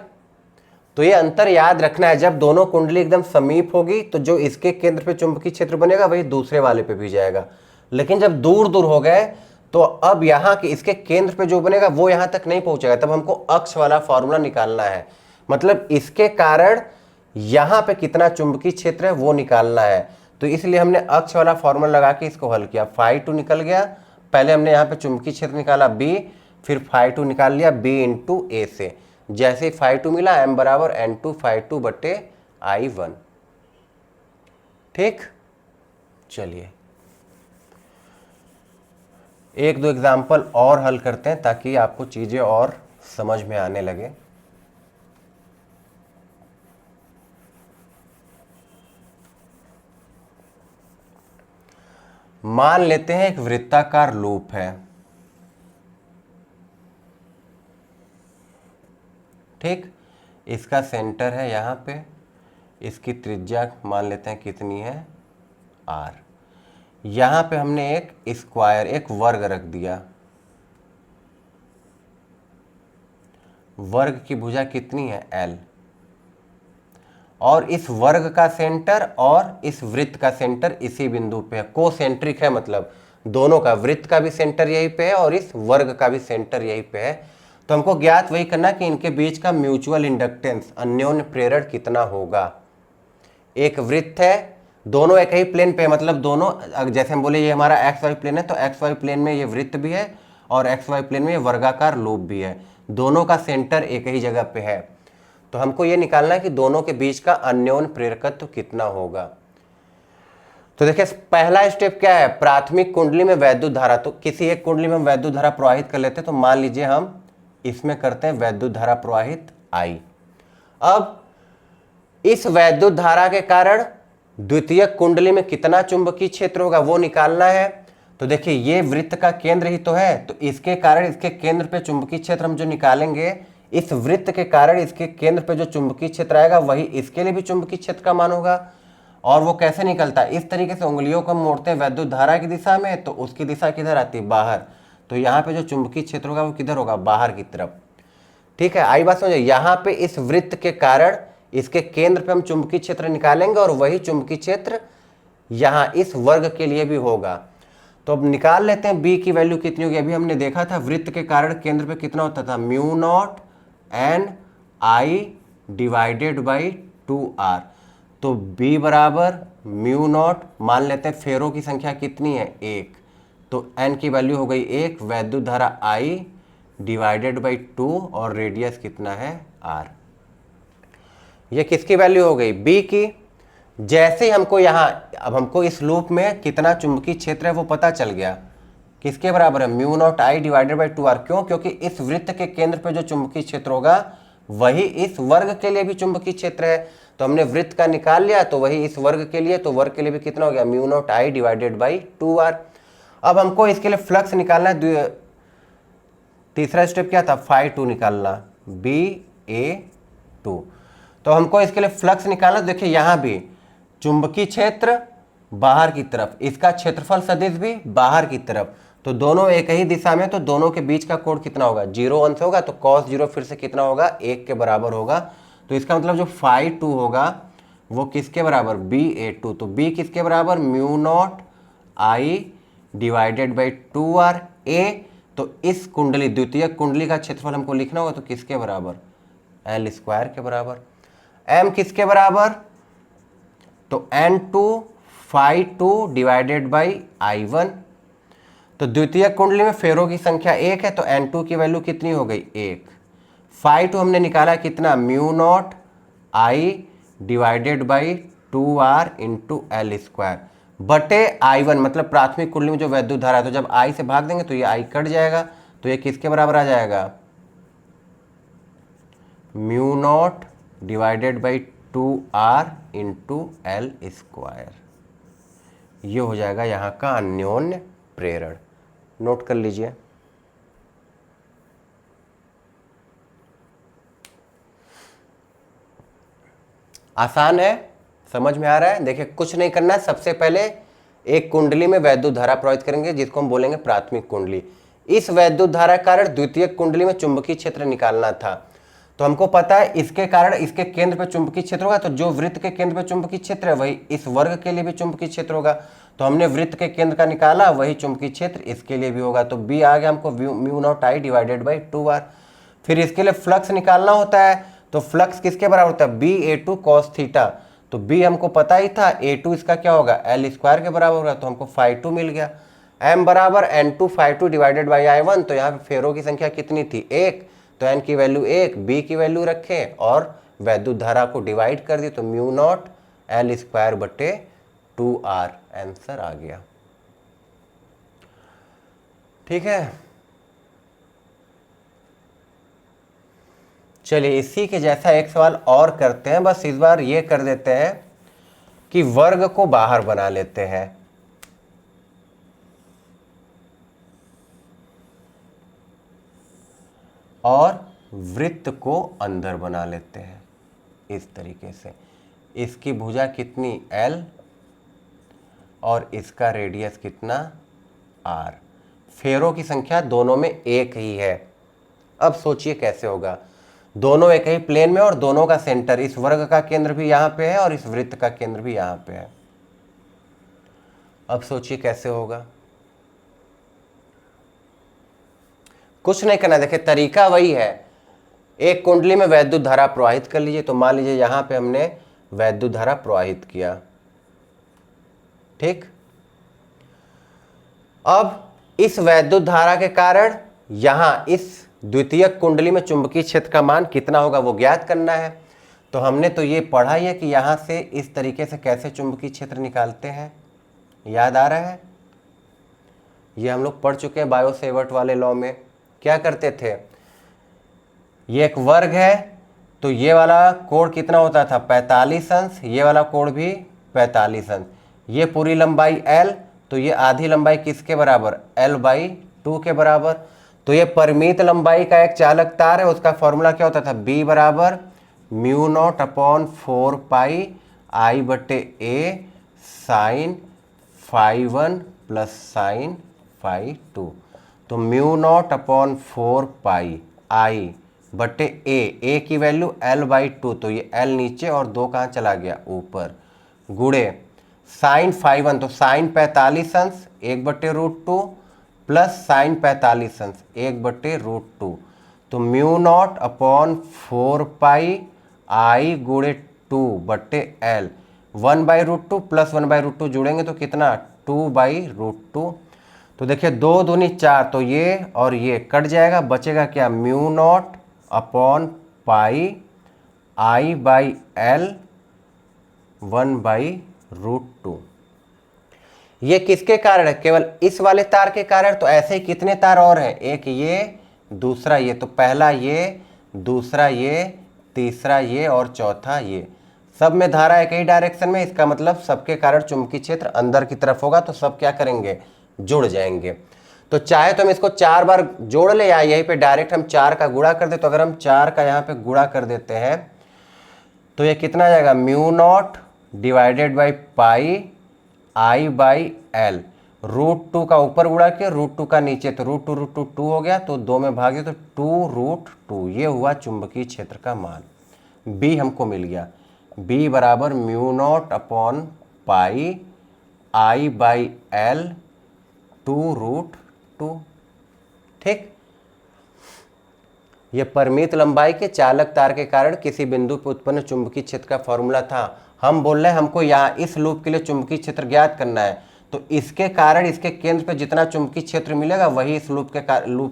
तो ये अंतर याद रखना है, जब दोनों कुंडली एकदम समीप होगी तो जो इसके केंद्र पे चुंबकीय क्षेत्र बनेगा वही दूसरे वाले पे भी जाएगा, लेकिन जब दूर दूर हो गए तो अब यहाँ के इसके केंद्र पे जो बनेगा वो यहाँ तक नहीं पहुंचेगा, तब हमको अक्ष वाला फॉर्मूला निकालना है। मतलब इसके कारण यहाँ पे कितना चुंबकीय क्षेत्र है वो निकालना है, तो इसलिए हमने अक्ष वाला फॉर्मूला लगा के इसको हल किया। फाई टू निकल गया, पहले हमने यहाँ पे चुंबकीय क्षेत्र निकाला B, फिर फाई टू निकाल लिया B इंटू ए से, जैसे ही फाई टू मिला m बराबर n2 फाई टू बटे i1। ठीक, चलिए एक दो एग्जाम्पल और हल करते हैं ताकि आपको चीजें और समझ में आने लगे। मान लेते हैं एक वृत्ताकार लूप है, ठीक, इसका सेंटर है यहाँ पे, इसकी त्रिज्या मान लेते हैं कितनी है r, यहाँ पे हमने एक स्क्वायर एक वर्ग रख दिया, वर्ग की भुजा कितनी है l, और इस वर्ग का सेंटर और इस वृत्त का सेंटर इसी बिंदु पे है, कोसेंट्रिक है, मतलब दोनों का, वृत्त का भी सेंटर यही पे है और इस वर्ग का भी सेंटर यही पे है। तो हमको ज्ञात वही करना कि इनके बीच का म्यूचुअल इंडक्टेंस अन्योन्य प्रेरण कितना होगा। एक वृत्त है, दोनों एक ही प्लेन पे है, मतलब दोनों, जैसे हम बोले ये हमारा एक्स वाई प्लेन है तो एक्स वाई प्लेन में ये वृत्त भी है और एक्स वाई प्लेन में ये वर्गाकार लूप भी है, दोनों का सेंटर एक ही जगह पे है। तो हमको ये निकालना है कि दोनों के बीच का अन्योन्य प्रेरकत्व कितना होगा। तो देखिए पहला स्टेप क्या है, प्राथमिक कुंडली में वैद्युत धारा, तो किसी एक कुंडली में हम वैद्युत धारा प्रवाहित कर लेते हैं, तो मान लीजिए हम इसमें करते हैं वैद्युत धारा प्रवाहित I। अब इस वैद्युत धारा के कारण द्वितीय कुंडली में कितना चुंबकीय क्षेत्र होगा वो निकालना है। तो देखिए ये वृत्त का केंद्र ही तो है, तो इसके कारण इसके केंद्र पे चुंबकीय क्षेत्र हम जो निकालेंगे इस वृत्त के कारण इसके केंद्र पे जो चुंबकीय क्षेत्र आएगा वही इसके लिए भी चुंबकीय क्षेत्र का मान होगा। और वो कैसे निकलता है, इस तरीके से उंगलियों को हम मोड़ते हैं वैद्युत धारा की दिशा में, तो उसकी दिशा किधर आती है, बाहर। तो यहाँ पे जो चुंबकीय क्षेत्र होगा वो किधर होगा, बाहर की तरफ। ठीक है, आई बात समझो। यहाँ पे इस वृत्त के कारण इसके केंद्र पे हम चुंबकीय क्षेत्र निकालेंगे और वही चुंबकीय क्षेत्र यहाँ इस वर्ग के लिए भी होगा। तो अब निकाल लेते हैं बी की वैल्यू कितनी होगी। अभी हमने देखा था वृत्त के कारण केंद्र पे कितना होता था, mu not an I divided by 2r। तो b बराबर म्यू नॉट, मान लेते हैं फेरों की संख्या कितनी है, 1, तो n की वैल्यू हो गई 1, वैद्युत धारा I डिवाइडेड बाई 2 और रेडियस कितना है, r। ये किसकी वैल्यू हो गई, b की। जैसे ही हमको यहाँ, अब हमको इस लूप में कितना चुंबकीय क्षेत्र है वो पता चल गया, किसके बराबर है, mu naught I divided by 2r। क्यों, क्योंकि इस वृत्त के केंद्र पे जो चुंबकीय क्षेत्र होगा वही इस वर्ग के लिए भी चुंबकीय क्षेत्र है। तो हमने वृत्त का निकाल लिया, तो वही इस वर्ग के लिए, तो वर्ग के लिए भी कितना हो गया, mu not I divided by 2r। अब हमको इसके लिए फ्लक्स निकालना है। तीसरा स्टेप क्या था, फाई 2 निकालना, BA2। तो हमको इसके लिए फ्लक्स निकालना। देखिए यहाँ भी चुंबकीय क्षेत्र बाहर की तरफ, इसका क्षेत्रफल सदिश भी बाहर की तरफ, तो दोनों एक ही दिशा में, तो दोनों के बीच का कोण कितना होगा, 0 अंश होगा। तो cos 0 फिर से कितना होगा, 1 के बराबर होगा। तो इसका मतलब जो फाई 2 होगा वो किसके बराबर, BA2। तो B किसके बराबर, mu not I divided by 2r। A तो इस कुंडली, द्वितीय कुंडली का क्षेत्रफल हमको लिखना होगा, तो किसके बराबर, L स्क्वायर के बराबर। M किसके बराबर, तो N2 phi 2 divided by I1। तो द्वितीय कुंडली में फेरों की संख्या 1 है, तो N2 की वैल्यू कितनी हो गई, 1। फाई 2 हमने निकाला कितना, mu not I divided by 2r into L square बटे I1, मतलब प्राथमिक कुंडली में जो वैद्युत धारा है। तो जब I से भाग देंगे तो ये I कट जाएगा, तो ये किसके बराबर आ जाएगा, mu naught divided by 2r into L square. ये हो जाएगा यहाँ का अन्योन्य प्रेरण। नोट कर लीजिए। आसान है, समझ में आ रहा है। देखिए कुछ नहीं करना है, सबसे पहले एक कुंडली में वैद्युत धारा प्रवाहित करेंगे जिसको हम बोलेंगे प्राथमिक कुंडली। इस वैद्युत धारा के कारण द्वितीय कुंडली में चुंबकीय क्षेत्र निकालना था। तो हमको पता है इसके कारण इसके केंद्र पे चुंबकीय क्षेत्र होगा, तो जो वृत्त के केंद्र पे चुंबकीय क्षेत्र है वही इस वर्ग के लिए भी चुंबकीय क्षेत्र होगा। तो हमने वृत्त के केंद्र का निकाला, वही चुंबकीय क्षेत्र इसके लिए भी होगा। तो बी आ गया हमको mu naught I divided by 2r। फिर इसके लिए फ्लक्स निकालना होता है, तो फ्लक्स किसके बराबर होता है, BA2 cos थीटा। तो B हमको पता ही था, A2 इसका क्या होगा, L स्क्वायर के बराबर होगा, तो हमको फाई 2 मिल गया। M बराबर N2 phi 2 divided by I1। तो यहाँ पे फेरों की संख्या कितनी थी, 1, तो N की वैल्यू 1, B की वैल्यू रखे और वैद्युत धारा को डिवाइड कर दी, तो म्यू नॉट L स्क्वायर बटे 2r आंसर आ गया। ठीक है, चलिए इसी के जैसा एक सवाल और करते हैं। बस इस बार ये कर देते हैं कि वर्ग को बाहर बना लेते हैं और वृत्त को अंदर बना लेते हैं इस तरीके से। इसकी भुजा कितनी, L, और इसका रेडियस कितना, R। फेरों की संख्या दोनों में एक ही है। अब सोचिए कैसे होगा, दोनों एक ही प्लेन में और दोनों का सेंटर, इस वर्ग का केंद्र भी यहाँ पे है और इस वृत्त का केंद्र भी यहाँ पे है। अब सोचिए कैसे होगा। कुछ नहीं करना, देखिए तरीका वही है। एक कुंडली में वैद्युत धारा प्रवाहित कर लीजिए। तो मान लीजिए यहाँ पे हमने वैद्युत धारा प्रवाहित किया, ठीक। अब इस वैद्युत धारा के कारण यहाँ इस द्वितीय कुंडली में चुंबकीय क्षेत्र का मान कितना होगा वो ज्ञात करना है। तो हमने तो ये पढ़ा ही है कि यहाँ से इस तरीके से कैसे चुंबकीय क्षेत्र निकालते हैं, याद आ रहा है। ये हम लोग पढ़ चुके हैं बायो सेवर्ट वाले लॉ में। क्या करते थे, ये एक वर्ग है, तो ये वाला कोण कितना होता था, 45 अंश, ये वाला कोण भी 45 अंश। ये पूरी लंबाई L, तो ये आधी लंबाई किसके बराबर, L/2 के बराबर। तो ये परिमित लंबाई का एक चालक तार है, उसका फॉर्मूला क्या होता था, B बराबर mu not upon 4 pi I बटे a sine phi 1 plus sine phi 2। तो mu not upon 4 pi I बटे ए की वैल्यू L/2, तो ये L नीचे और 2 कहाँ चला गया, ऊपर, गुड़े साइन फाई 1, तो साइन 45 अंश 1/√2 प्लस साइन 45 अंश 1/√2। तो म्यू नॉट अपॉन 4 पाई आई गुड़े 2/L, 1/√2 प्लस 1/√2 जुड़ेंगे तो कितना, 2/√2। तो देखिए 2 दूनी 4, तो ये और ये कट जाएगा, बचेगा क्या, mu naught upon pi I by L 1/√2। ये किसके कारण है, केवल इस वाले तार के कारण। तो ऐसे ही कितने तार और हैं, एक ये, दूसरा ये, तो पहला ये, दूसरा ये, तीसरा ये और चौथा ये, सब में धारा एक ही डायरेक्शन में, इसका मतलब सबके कारण चुंबकीय क्षेत्र अंदर की तरफ होगा, तो सब क्या करेंगे, जुड़ जाएंगे। तो चाहे तो हम इसको 4 बार जोड़ ले या यहीं पे डायरेक्ट हम 4 का गुणा कर दे। तो अगर हम 4 का यहाँ पे गुणा कर देते हैं तो ये कितना आ जाएगा, mu naught divided by pi I by L, √2 का ऊपर गुणा किया, √2 का नीचे, तो √2 2 हो गया, तो 2 में भागे तो 2√2। ये हुआ चुंबकीय क्षेत्र का मान, बी हमको मिल गया। बी बराबर mu not upon pi I by L 2√2। ठीक, यह परिमित लंबाई के चालक तार के कारण किसी बिंदु पर उत्पन्न चुंबकीय क्षेत्र का फॉर्मूला था। हम बोल रहे हैं हमको यहाँ इस लूप के लिए चुंबकीय क्षेत्र ज्ञात करना है, तो इसके कारण इसके केंद्र पर जितना चुंबकीय क्षेत्र मिलेगा वही इस लूप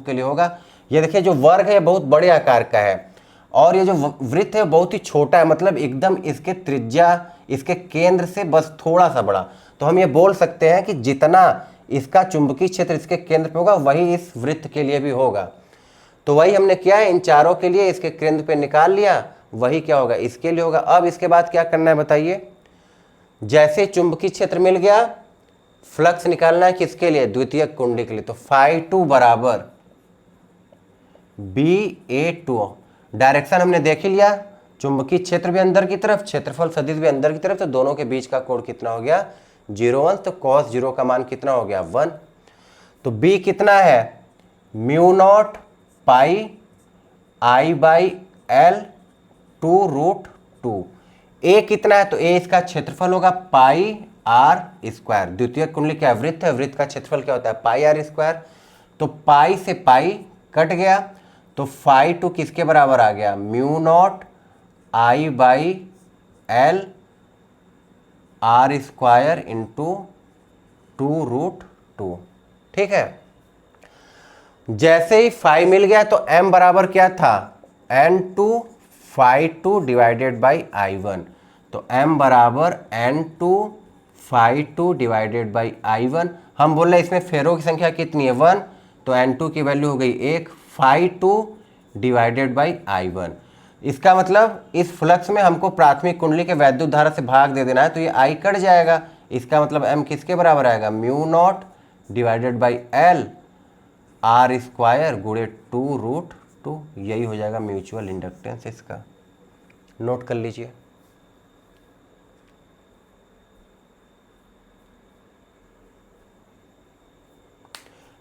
के लिए होगा। ये देखिए जो वर्ग है बहुत बड़े आकार का है और ये जो वृत्त है बहुत ही छोटा है, मतलब एकदम इसके त्रिज्या इसके केंद्र से बस थोड़ा सा बड़ा। तो हम ये बोल सकते हैं कि जितना इसका चुंबकीय क्षेत्र इसके केंद्र पे होगा वही इस वृत्त के लिए भी होगा। तो वही हमने किया है, इन चारों के लिए इसके केंद्र पे निकाल लिया, वही क्या होगा, इसके लिए होगा। अब इसके बाद क्या करना है बताइए, जैसे चुंबकीय क्षेत्र मिल गया, फ्लक्स निकालना है किसके लिए, द्वितीयक कुंडली के लिए। तो φ2 बराबर BA2, डायरेक्शन हमने देख ही लिया, चुंबकीय क्षेत्र भी अंदर की तरफ, क्षेत्रफल सदिश भी अंदर की तरफ, तो दोनों के बीच का कोण कितना हो गया, 0 तो cos 0 का मान कितना हो गया, 1। तो B कितना है, mu nought pi I by L 2√2। A कितना है, तो A इसका क्षेत्रफल होगा पाई आर स्क्वायर, द्वितीयक कुंडली क्या वृत्त है, वृत्त का क्षेत्रफल क्या होता है, पाई आर स्क्वायर। तो पाई से पाई कट गया, तो φ2 किसके बराबर आ गया, mu not I by L R square into 2√2। ठीक है, जैसे ही फाई मिल गया तो m बराबर क्या था, n2 φ2 डिवाइडेड बाई I1। तो m बराबर n2 φ2 डिवाइडेड बाई I1। हम बोल रहे इसमें फेरों की संख्या कितनी है, 1, तो n2 की वैल्यू हो गई 1, φ2 डिवाइडेड बाई I1। इसका मतलब इस फ्लक्स में हमको प्राथमिक कुंडली के वैद्युत धारा से भाग दे देना है, तो ये I कट जाएगा। इसका मतलब m किसके बराबर आएगा, mu naught divided by L R square गुणे 2√2। यही हो जाएगा म्यूचुअल इंडक्टेंस इसका, नोट कर लीजिए।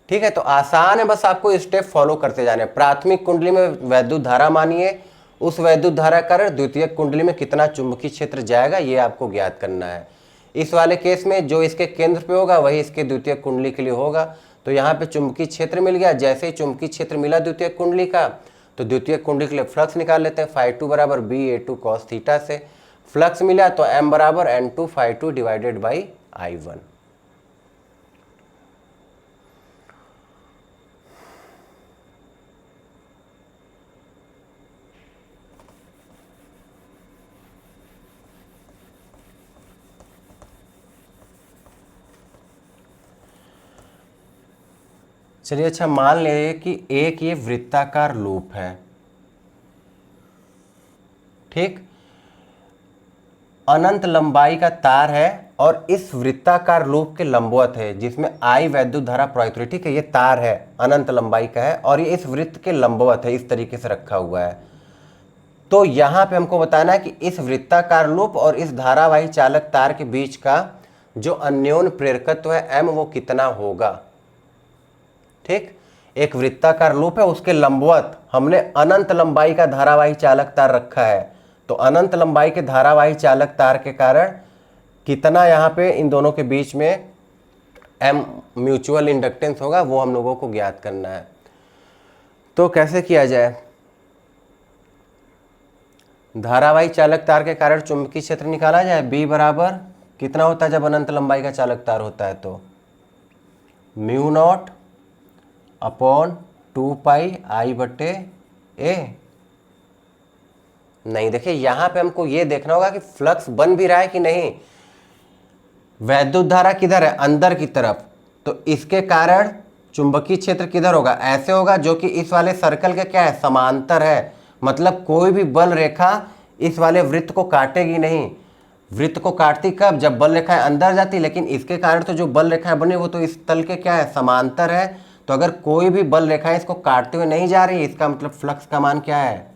ठीक है, तो आसान है, बस आपको स्टेप फॉलो करते जाने। प्राथमिक कुंडली में वैद्युत धारा मानिए, उस वैद्युत धारा कारण द्वितीयक कुंडली में कितना चुंबकीय क्षेत्र जाएगा ये आपको ज्ञात करना है। इस वाले केस में जो इसके केंद्र पे होगा वही इसके द्वितीयक कुंडली के लिए होगा। तो यहाँ पे चुंबकीय क्षेत्र मिल गया, जैसे ही चुंबकीय क्षेत्र मिला द्वितीयक कुंडली का, तो द्वितीयक कुंडली के लिए फ्लक्स निकाल लेते हैं। φ2 बराबर BA2 cos थीटा से फ्लक्स मिला, तो m बराबर n2 φ2 डिवाइडेड बाई I1। चलिए अच्छा, मान ले कि एक ये वृत्ताकार लूप है, ठीक, अनंत लंबाई का तार है और इस वृत्ताकार लूप के लंबवत है जिसमें I वैद्युत धारा प्रवाहित हो रही है। ठीक है, ये तार है, अनंत लंबाई का है और ये इस वृत्त के लंबवत है, इस तरीके से रखा हुआ है। तो यहां पे हमको बताना है कि इस वृत्ताकार लूप और इस धारावाही चालक तार के बीच का जो अन्योन्य प्रेरकत्व है M, वो कितना होगा। ठीक, एक वृत्ताकार लूप है, उसके लंबवत हमने अनंत लंबाई का धारावाही चालक तार रखा है। तो अनंत लंबाई के धारावाही चालक तार के कारण कितना यहाँ पे इन दोनों के बीच में M म्यूचुअल इंडक्टेंस होगा, वो हम लोगों को ज्ञात करना है। तो कैसे किया जाए, धारावाही चालक तार के कारण चुंबकीय क्षेत्र निकाला जाए। B बराबर कितना होता है जब अनंत लंबाई का चालक तार होता है, तो म्यू नॉट अपॉन 2πI/A। नहीं, देखिए यहां पे हमको ये देखना होगा कि फ्लक्स बन भी रहा है कि नहीं। वैद्युत धारा किधर है, अंदर की तरफ, तो इसके कारण चुंबकीय क्षेत्र किधर होगा, ऐसे होगा, जो कि इस वाले सर्कल के क्या है, समांतर है। मतलब कोई भी बल रेखा इस वाले वृत्त को काटेगी नहीं। वृत्त को काटती कब, जब बल रेखाएं अंदर जाती, लेकिन इसके कारण तो जो बल रेखाएं बनी वो तो इस तल के क्या है, समांतर है। तो अगर कोई भी बल रेखाएं इसको काटते हुए नहीं जा रही, इसका मतलब फ्लक्स का मान क्या है,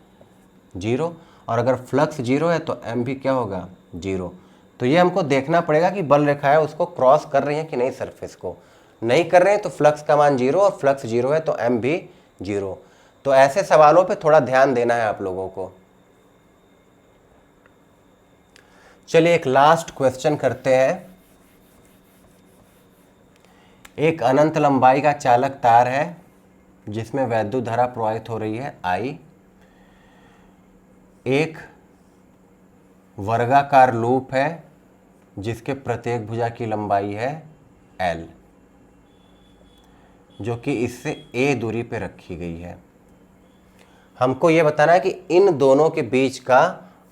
0। और अगर फ्लक्स 0 है तो M भी क्या होगा, 0। तो ये हमको देखना पड़ेगा कि बल रेखाएं उसको क्रॉस कर रही हैं कि नहीं, सरफेस को नहीं कर रहे हैं तो फ्लक्स का मान 0, और फ्लक्स 0 है तो M भी 0। तो ऐसे सवालों पे थोड़ा ध्यान देना है आप लोगों को। चलिए एक लास्ट क्वेश्चन करते हैं। एक अनंत लंबाई का चालक तार है जिसमें वैद्युत धारा प्रवाहित हो रही है I। एक वर्गाकार लूप है जिसके प्रत्येक भुजा की लंबाई है L, जो कि इससे A दूरी पे रखी गई है। हमको ये बताना है कि इन दोनों के बीच का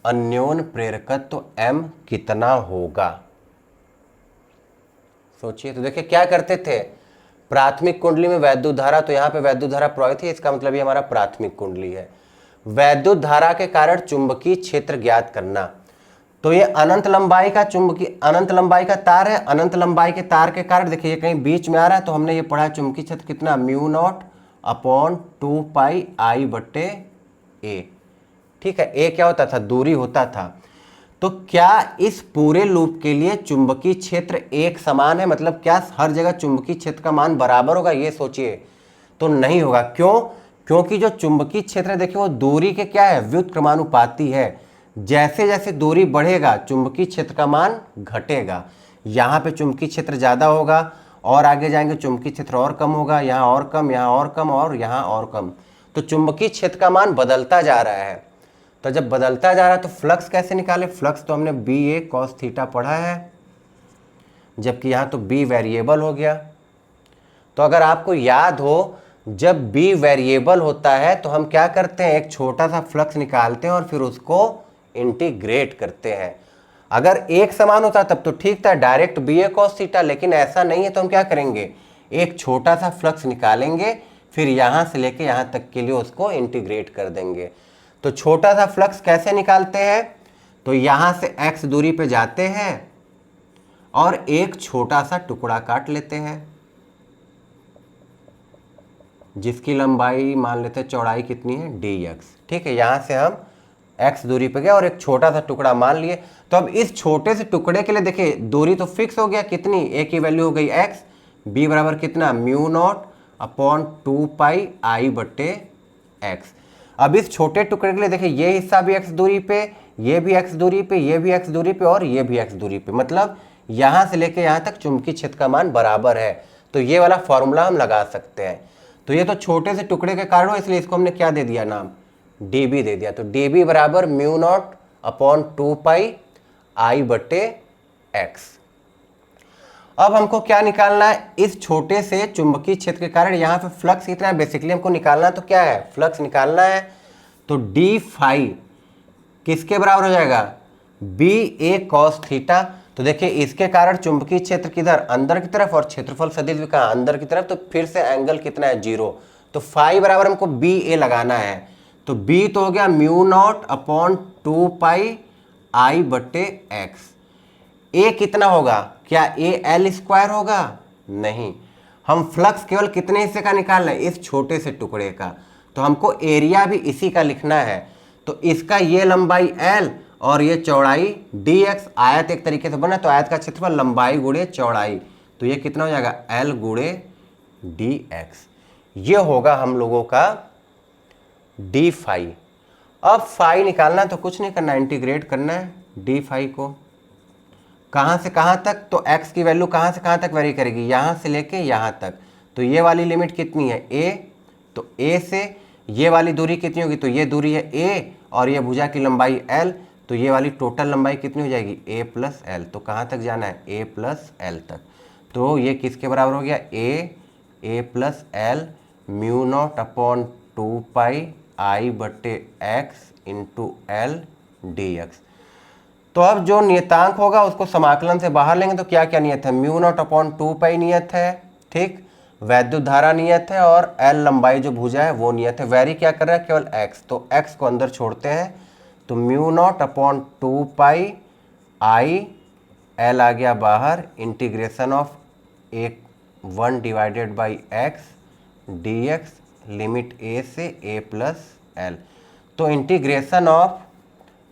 अन्योन्य प्रेरकत्व M कितना होगा। सोचिए, तो देखिए क्या करते थे, प्राथमिक कुंडली में वैद्युत धारा, तो यहाँ पे वैद्युत धारा प्रवाहित है, इसका मतलब ये हमारा प्राथमिक कुंडली है। वैद्युत धारा के कारण चुंबकीय क्षेत्र ज्ञात करना, तो ये अनंत लंबाई का अनंत लंबाई का तार है। अनंत लंबाई के तार के कारण देखिए ये कहीं बीच में आ रहा है, तो हमने ये पढ़ा चुंबकीय क्षेत्र कितना, म्यू नॉट अपॉन 2πI/A। ठीक है, A क्या होता था, दूरी होता था। तो क्या इस पूरे लूप के लिए चुंबकीय क्षेत्र एक समान है, मतलब क्या हर जगह चुंबकीय क्षेत्र का मान बराबर होगा, ये सोचिए। तो नहीं होगा, क्यों, क्योंकि जो चुंबकीय क्षेत्र है देखिए वो दूरी के क्या है, व्युत्क्रमानुपाती है। जैसे जैसे दूरी बढ़ेगा चुंबकीय क्षेत्र का मान घटेगा। यहाँ पे चुंबकीय क्षेत्र ज़्यादा होगा और आगे जाएंगे चुंबकीय क्षेत्र और कम होगा, यहाँ और कम, यहाँ और कम और यहाँ और कम। तो चुंबकीय क्षेत्र का मान बदलता जा रहा है। तो जब बदलता जा रहा है तो फ्लक्स कैसे निकाले, फ्लक्स तो हमने BA cos थीटा पढ़ा है, जबकि यहाँ तो B वेरिएबल हो गया। तो अगर आपको याद हो, जब B वेरिएबल होता है तो हम क्या करते हैं, एक छोटा सा फ्लक्स निकालते हैं और फिर उसको इंटीग्रेट करते हैं। अगर एक समान होता तब तो ठीक था, डायरेक्ट BA cos थीटा, लेकिन ऐसा नहीं है तो हम क्या करेंगे, एक छोटा सा फ्लक्स निकालेंगे, फिर यहाँ से लेके यहाँ तक के लिए उसको इंटीग्रेट कर देंगे। तो छोटा सा फ्लक्स कैसे निकालते हैं, तो यहाँ से x दूरी पे जाते हैं और एक छोटा सा टुकड़ा काट लेते हैं जिसकी लंबाई मान लेते हैं, चौड़ाई कितनी है, dx। ठीक है, यहाँ से हम x दूरी पे गए और एक छोटा सा टुकड़ा मान लिए। तो अब इस छोटे से टुकड़े के लिए देखिए दूरी तो फिक्स हो गया, कितनी, a की वैल्यू हो गई x, b बराबर कितना, म्यू नॉट अपॉन 2πI/x। अब इस छोटे टुकड़े के लिए देखिए ये हिस्सा भी x दूरी पे, ये भी x दूरी पे, ये भी x दूरी पे और ये भी x दूरी पे, मतलब यहाँ से लेके यहाँ तक चुंबकीय क्षेत्र का मान बराबर है। तो ये वाला फॉर्मूला हम लगा सकते हैं। तो ये तो छोटे से टुकड़े के कारण हो, इसलिए इसको हमने क्या दे दिया, नाम dB दे दिया। तो dB बराबर म्यू नॉट अपॉन 2πI/x। अब हमको क्या निकालना है, इस छोटे से चुंबकीय क्षेत्र के कारण यहाँ पे फ्लक्स कितना है, बेसिकली हमको निकालना तो क्या है, फ्लक्स निकालना है। तो d फाई किसके बराबर हो जाएगा, BA cos थीटा। तो देखिए इसके कारण चुंबकीय क्षेत्र किधर, अंदर की तरफ, और क्षेत्रफल सदिश भी कहाँ, अंदर की तरफ। तो फिर से एंगल कितना है, 0। तो फाई बराबर हमको BA लगाना है। तो B तो हो गया म्यू नॉट अपॉन 2πI/x। ए कितना होगा, क्या ए एल स्क्वायर होगा, नहीं, हम फ्लक्स केवल कितने हिस्से का निकाल रहे हैं, इस छोटे से टुकड़े का, तो हमको एरिया भी इसी का लिखना है। तो इसका ये लंबाई एल और ये चौड़ाई dx, आयत एक तरीके से बना, तो आयत का क्षेत्रफल लंबाई गुणे चौड़ाई, तो ये कितना हो जाएगा एल गुणे dx, ये होगा हम लोगों का डी फाई। अब फाई निकालना है तो कुछ नहीं करना, इंटीग्रेट करना है डी फाई को, कहाँ से कहाँ तक, तो x की वैल्यू कहाँ से कहाँ तक वेरी करेगी, यहाँ से लेके यहाँ तक, तो ये वाली लिमिट कितनी है a, तो a से ये वाली दूरी कितनी होगी, तो ये दूरी है a और ये भुजा की लंबाई l, तो ये वाली टोटल लंबाई कितनी हो जाएगी a प्लस एल, तो कहाँ तक जाना है a प्लस एल तक, तो ये किसके बराबर हो गया a plus L mu naught upon 2 pi I बटे x into L D x. तो अब जो नियतांक होगा उसको समाकलन से बाहर लेंगे, तो क्या क्या नियत है, म्यू नॉट अपॉन 2 पाई नियत है, ठीक, वैद्युत धारा नियत है और एल लंबाई जो भुजा है वो नियत है। वेरी क्या कर रहा है, केवल एक्स, तो एक्स को अंदर छोड़ते हैं, तो mu not upon 2 pi I L आ गया बाहर, इंटीग्रेशन ऑफ एक 1 divided by x d x, limit a से ए प्लस एल, तो integration of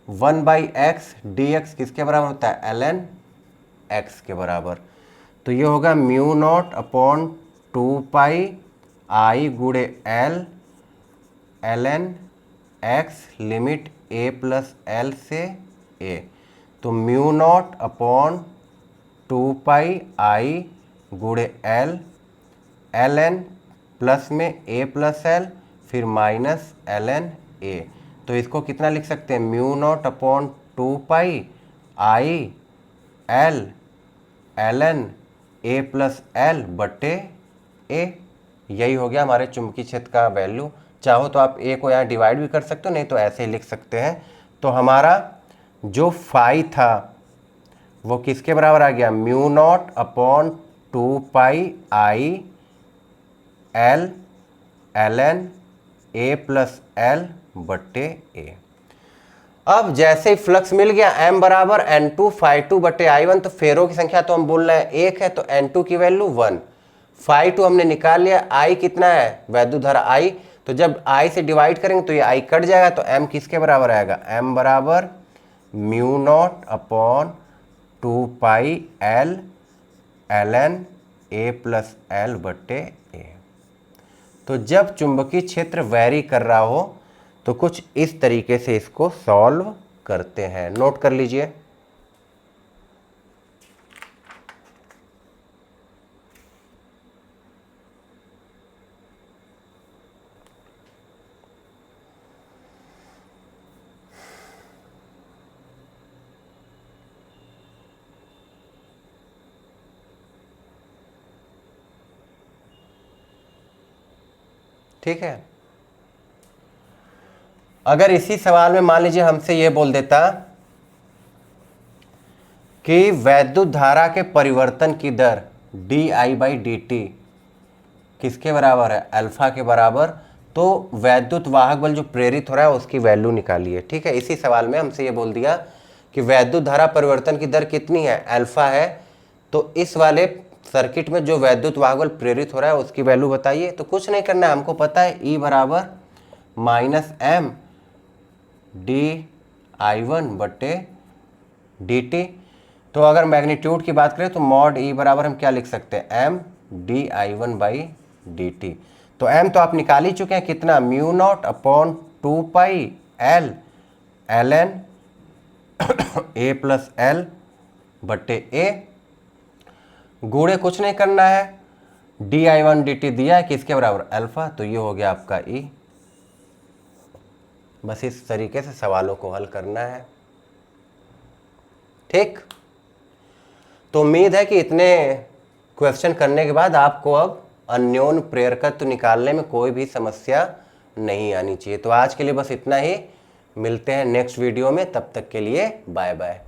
1 by x d x किसके बराबर होता है, एल एन एक्स के बराबर, तो ये होगा mu not upon 2 pi I गुणे L N X, limit A plus L से ए, तो mu not upon 2 pi I गुणे एल एन प्लस में ए प्लस एल, फिर माइनस एल एन ए, तो इसको कितना लिख सकते हैं, mu not upon 2 pi I L N A plus L बटे ए, यही हो गया हमारे चुंबकीय क्षेत्र का वैल्यू। चाहो तो आप ए को यहाँ डिवाइड भी कर सकते हो, नहीं तो ऐसे ही लिख सकते हैं। तो हमारा जो फाई था वो किसके बराबर आ गया, mu not upon 2 pi I L N A plus L बटे ए। अब जैसे ही फ्लक्स मिल गया m बराबर n2 φ2 बटे I1, तो फेरों की संख्या तो हम बोल रहे हैं एक है, तो n2 की वैल्यू 1, φ2 हमने निकाल लिया, I कितना है वैद्युत धारा I, तो जब I से डिवाइड करेंगे तो ये I कट जाएगा, तो m किसके बराबर आएगा, m बराबर mu not upon 2 pi L N A plus L बटे ए। तो जब चुंबकीय क्षेत्र वैरी कर रहा हो तो कुछ इस तरीके से इसको सॉल्व करते हैं, नोट कर लीजिए। ठीक है, अगर इसी सवाल में मान लीजिए हमसे ये बोल देता कि वैद्युत धारा के परिवर्तन की दर d I by D t किसके बराबर है, अल्फा के बराबर, तो वैद्युत वाहक बल जो प्रेरित हो रहा है उसकी वैल्यू निकालिए। ठीक है, इसी सवाल में हमसे ये बोल दिया कि वैद्युत धारा परिवर्तन की दर कितनी है, अल्फा है, तो इस वाले सर्किट में जो वैद्युत वाहक बल प्रेरित हो रहा है उसकी वैल्यू बताइए। तो कुछ नहीं करना है, हमको पता है E बराबर minus M D I one बटे डी टी। तो अगर मैग्नीट्यूड की बात करें तो मॉड E बराबर हम क्या लिख सकते हैं, M D I one by D T. तो m तो आप निकाल ही चुके हैं, कितना, mu not upon 2 pi L N A plus L बटे ए, गुणे कुछ नहीं करना है, D I one D T दिया है किसके बराबर, अल्फा, तो ये हो गया आपका E। बस इस तरीके से सवालों को हल करना है। ठीक, तो उम्मीद है कि इतने क्वेश्चन करने के बाद आपको अब अन्योन प्रेरकत्व निकालने में कोई भी समस्या नहीं आनी चाहिए। तो आज के लिए बस इतना ही, मिलते हैं नेक्स्ट वीडियो में, तब तक के लिए बाय बाय।